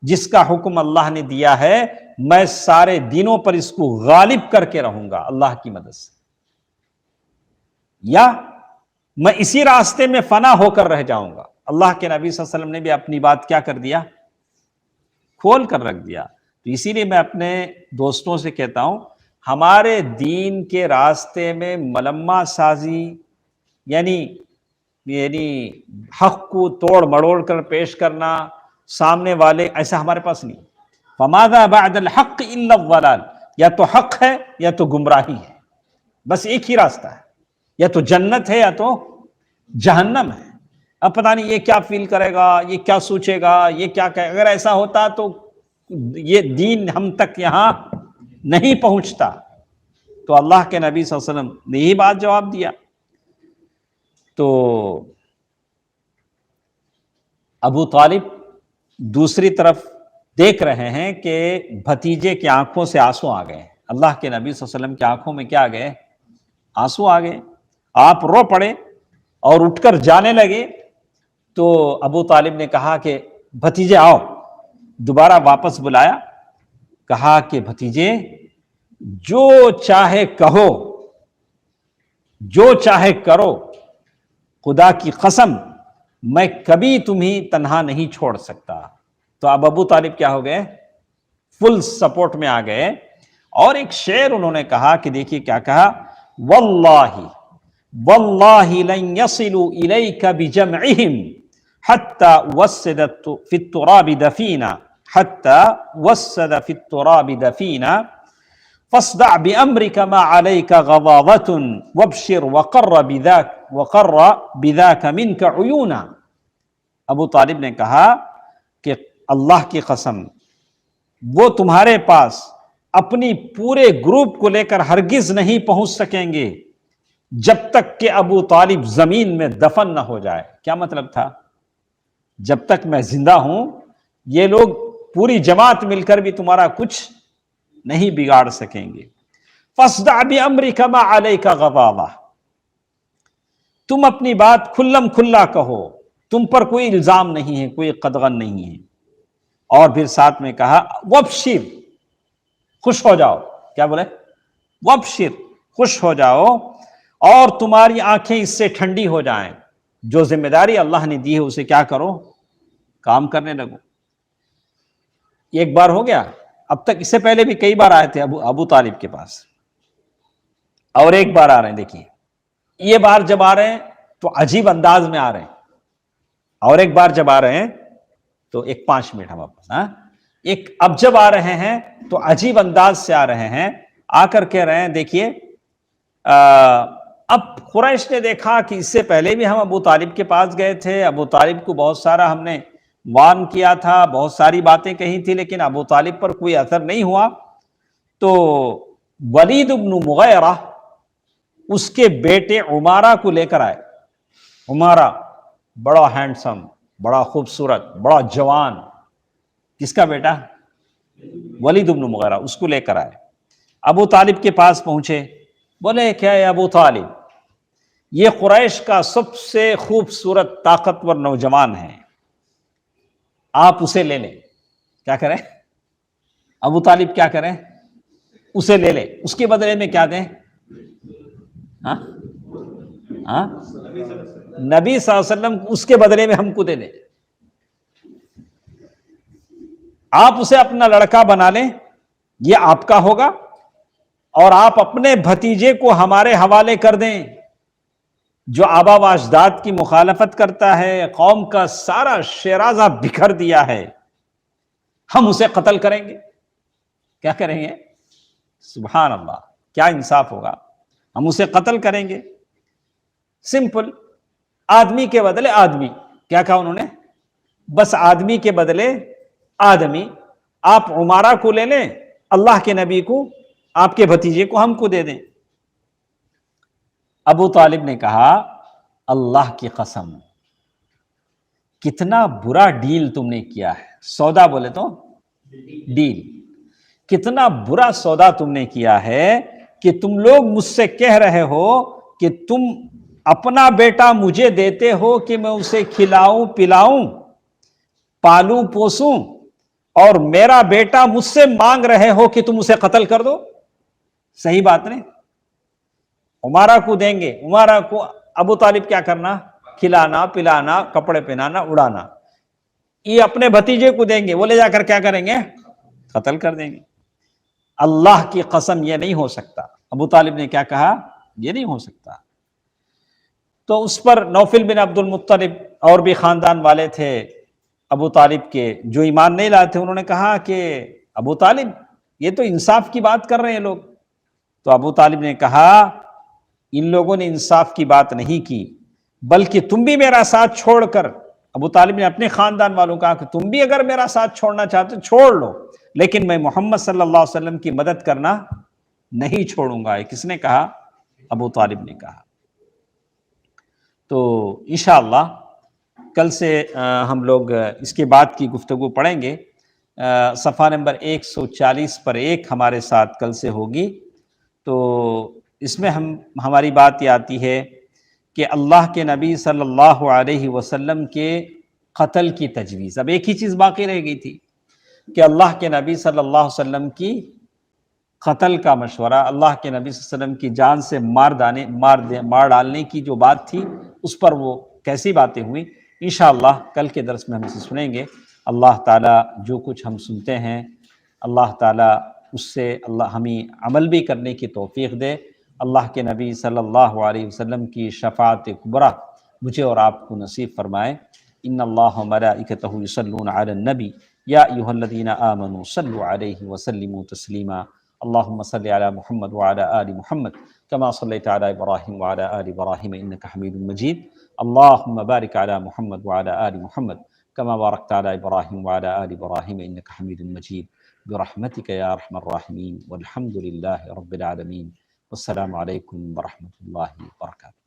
جس کا حکم اللہ نے دیا ہے، میں سارے دنوں پر اس کو غالب کر کے رہوں گا اللہ کی مدد سے، یا میں اسی راستے میں فنا ہو کر رہ جاؤں گا۔ اللہ کے نبی صلی اللہ علیہ وسلم نے بھی اپنی بات کیا کر دیا، کھول کر رکھ دیا۔ تو اسی لیے میں اپنے دوستوں سے کہتا ہوں، ہمارے دین کے راستے میں ملمہ سازی، یعنی حق کو توڑ مڑوڑ کر پیش کرنا سامنے والے، ایسا ہمارے پاس نہیں۔ فَمَاذَا بَعْدَ الْحَقِّ إِلَّا الضَّلَالُ، یا تو حق ہے یا تو گمراہی ہے، بس ایک ہی راستہ ہے، یا تو جنت ہے یا تو جہنم ہے۔ اب پتہ نہیں یہ کیا فیل کرے گا، یہ کیا سوچے گا، یہ کیا کہے، اگر ایسا ہوتا تو یہ دین ہم تک یہاں نہیں پہنچتا۔ تو اللہ کے نبی صلی اللہ علیہ وسلم نے یہی بات جواب دیا۔ تو ابو طالب دوسری طرف دیکھ رہے ہیں کہ بھتیجے کی آنکھوں سے آنسو آ گئے، اللہ کے نبی صلی اللہ علیہ وسلم کی آنکھوں میں کیا آ گئے، آنسو آ گئے، آپ رو پڑے اور اٹھ کر جانے لگے۔ تو ابو طالب نے کہا کہ بھتیجے آؤ، دوبارہ واپس بلایا، کہا کہ بھتیجے جو چاہے کہو، جو چاہے کرو، خدا کی قسم میں کبھی تمہیں تنہا نہیں چھوڑ سکتا۔ تو اب ابو طالب کیا ہو گئے، فل سپورٹ میں آ گئے، اور ایک شعر انہوں نے کہا کہ دیکھیے کیا کہا، واللہ واللہ لن يصلوا الیک بجمعہم حتی وسدت فی التراب دفینا، حتی وسد فی التراب دفینا، فاصدع بأمرك ما عليك غضاضة وابشر وقر بذاك منك عيونا۔ ابو طالب نے کہا کہ اللہ کی قسم، وہ تمہارے پاس اپنی پورے گروپ کو لے کر ہرگز نہیں پہنچ سکیں گے جب تک کہ ابو طالب زمین میں دفن نہ ہو جائے۔ کیا مطلب تھا؟ جب تک میں زندہ ہوں یہ لوگ پوری جماعت مل کر بھی تمہارا کچھ نہیں بگاڑ سکیں گے۔ فاصدع بأمرک ما علیک غضاضہ، تم اپنی بات کھلم کھلا کہو، تم پر کوئی الزام نہیں ہے، کوئی قدغن نہیں ہے۔ اور پھر ساتھ میں کہا وابشر، خوش ہو جاؤ، کیا بولے؟ وابشر، خوش ہو جاؤ، اور تمہاری آنکھیں اس سے ٹھنڈی ہو جائیں۔ جو ذمہ داری اللہ نے دی ہے اسے کیا کرو؟ کام کرنے لگو۔ ایک بار ہو گیا؟ اب تک اس سے پہلے بھی کئی بار آئے تھے ابو طالب کے پاس، اور ایک بار آ رہے ہیں۔ دیکھیے یہ بار جب آ رہے ہیں تو عجیب انداز میں آ رہے ہیں، اور ایک بار جب آ رہے ہیں تو 5 منٹ ہم واپس اب جب آ رہے ہیں تو عجیب انداز سے آ رہے ہیں، آ کر کہہ رہے ہیں دیکھیے اب قریش نے دیکھا کہ اس سے پہلے بھی ہم ابو طالب کے پاس گئے تھے، ابو طالب کو بہت سارا ہم نے وارن کیا تھا، بہت ساری باتیں کہی تھی، لیکن ابو طالب پر کوئی اثر نہیں ہوا۔ تو ولید بن مغیرہ اس کے بیٹے عمارہ کو لے کر آئے۔ عمارہ بڑا ہینڈسم، بڑا خوبصورت، بڑا جوان، کس کا بیٹا؟ ولید بن مغیرہ، اس کو لے کر آئے۔ ابو طالب کے پاس پہنچے، بولے کیا ہے ابو طالب، یہ قریش کا سب سے خوبصورت طاقتور نوجوان ہے، آپ اسے لے لیں۔ کیا کریں؟ ابو طالب کیا کریں؟ اسے لے لیں، اس کے بدلے میں کیا دیں؟ نبی صلی اللہ علیہ وسلم اس کے بدلے میں ہم کو دے دیں، آپ اسے اپنا لڑکا بنا لیں، یہ آپ کا ہوگا، اور آپ اپنے بھتیجے کو ہمارے حوالے کر دیں جو آبا و اجداد کی مخالفت کرتا ہے، قوم کا سارا شیرازہ بکھر دیا ہے، ہم اسے قتل کریں گے۔ کیا کریں گے؟ سبحان اللہ، کیا انصاف ہوگا، ہم اسے قتل کریں گے۔ سمپل، آدمی کے بدلے آدمی۔ کیا کہا انہوں نے؟ بس آدمی کے بدلے آدمی، آپ عمارہ کو لے لیں، اللہ کے نبی کو، آپ کے بھتیجے کو ہم کو دے دیں۔ ابو طالب نے کہا اللہ کی قسم، کتنا برا ڈیل تم نے کیا ہے، سودا بولے تو ڈیل، کتنا برا سودا تم نے کیا ہے کہ تم لوگ مجھ سے کہہ رہے ہو کہ تم اپنا بیٹا مجھے دیتے ہو کہ میں اسے کھلاؤں پلاؤں، پالوں پوسوں، اور میرا بیٹا مجھ سے مانگ رہے ہو کہ تم اسے قتل کر دو۔ صحیح بات نہیں؟ عمارہ کو دیں گے، عمارہ کو ابو طالب کیا کرنا؟ کھلانا پلانا، کپڑے پہنانا، اڑانا۔ یہ اپنے بھتیجے کو دیں گے، وہ لے جا کر کیا کریں گے؟ قتل کر دیں گے۔ اللہ کی قسم یہ نہیں ہو سکتا۔ ابو طالب نے کیا کہا؟ یہ نہیں ہو سکتا۔ تو اس پر نوفل بن عبد المطلب اور بھی خاندان والے تھے ابو طالب کے جو ایمان نہیں لائے تھے، انہوں نے کہا کہ ابو طالب یہ تو انصاف کی بات کر رہے ہیں لوگ۔ تو ابو طالب نے کہا ان لوگوں نے انصاف کی بات نہیں کی، بلکہ تم بھی میرا ساتھ چھوڑ کر، ابو طالب نے اپنے خاندان والوں کہا کہ تم بھی اگر میرا ساتھ چھوڑنا چاہتے چھوڑ لو، لیکن میں محمد صلی اللہ علیہ وسلم کی مدد کرنا نہیں چھوڑوں گا۔ کس نے کہا؟ ابو طالب نے کہا۔ تو انشاءاللہ کل سے ہم لوگ اس کے بعد کی گفتگو پڑھیں گے۔ صفحہ نمبر 140 پر 1 ہمارے ساتھ کل سے ہوگی۔ تو اس میں ہماری بات یہ آتی ہے کہ اللہ کے نبی صلی اللہ علیہ وسلم کے قتل کی تجویز۔ اب ایک ہی چیز باقی رہ گئی تھی کہ اللہ کے نبی صلی اللہ علیہ وسلم کی قتل کا مشورہ، اللہ کے نبی صلی اللہ علیہ وسلم کی جان سے مار ڈالنے کی جو بات تھی، اس پر وہ کیسی باتیں ہوئی، انشاءاللہ کل کے درس میں ہم اسے سنیں گے۔ اللہ تعالیٰ جو کچھ ہم سنتے ہیں، اللہ تعالیٰ اس سے ہمیں عمل بھی کرنے کی توفیق دے۔ اللہ کے نبی صلی اللہ علیہ وسلم کی شفاعت کبریٰ مجھے اور آپ کو نصیب فرمائے۔ ان اللہ و ملائکتہ یصلون علی النبی یا ایھا الذین آمنوا صلوا علیہ وسلموا تسلیما۔ اللہم صل علی محمد وعلی آل محمد کما صلیت علی ابراہیم وعلی آل ابراہیم انک حمید مجید۔ اللہم بارک علی محمد وعلی آل محمد کما بارکت علی ابراہیم وعلی آل ابراہیم انک حمید مجید برحمتک یا ارحم الراحمین والحمد للہ رب العالمین۔ والسلام علیکم ورحمۃ اللہ وبرکاتہ۔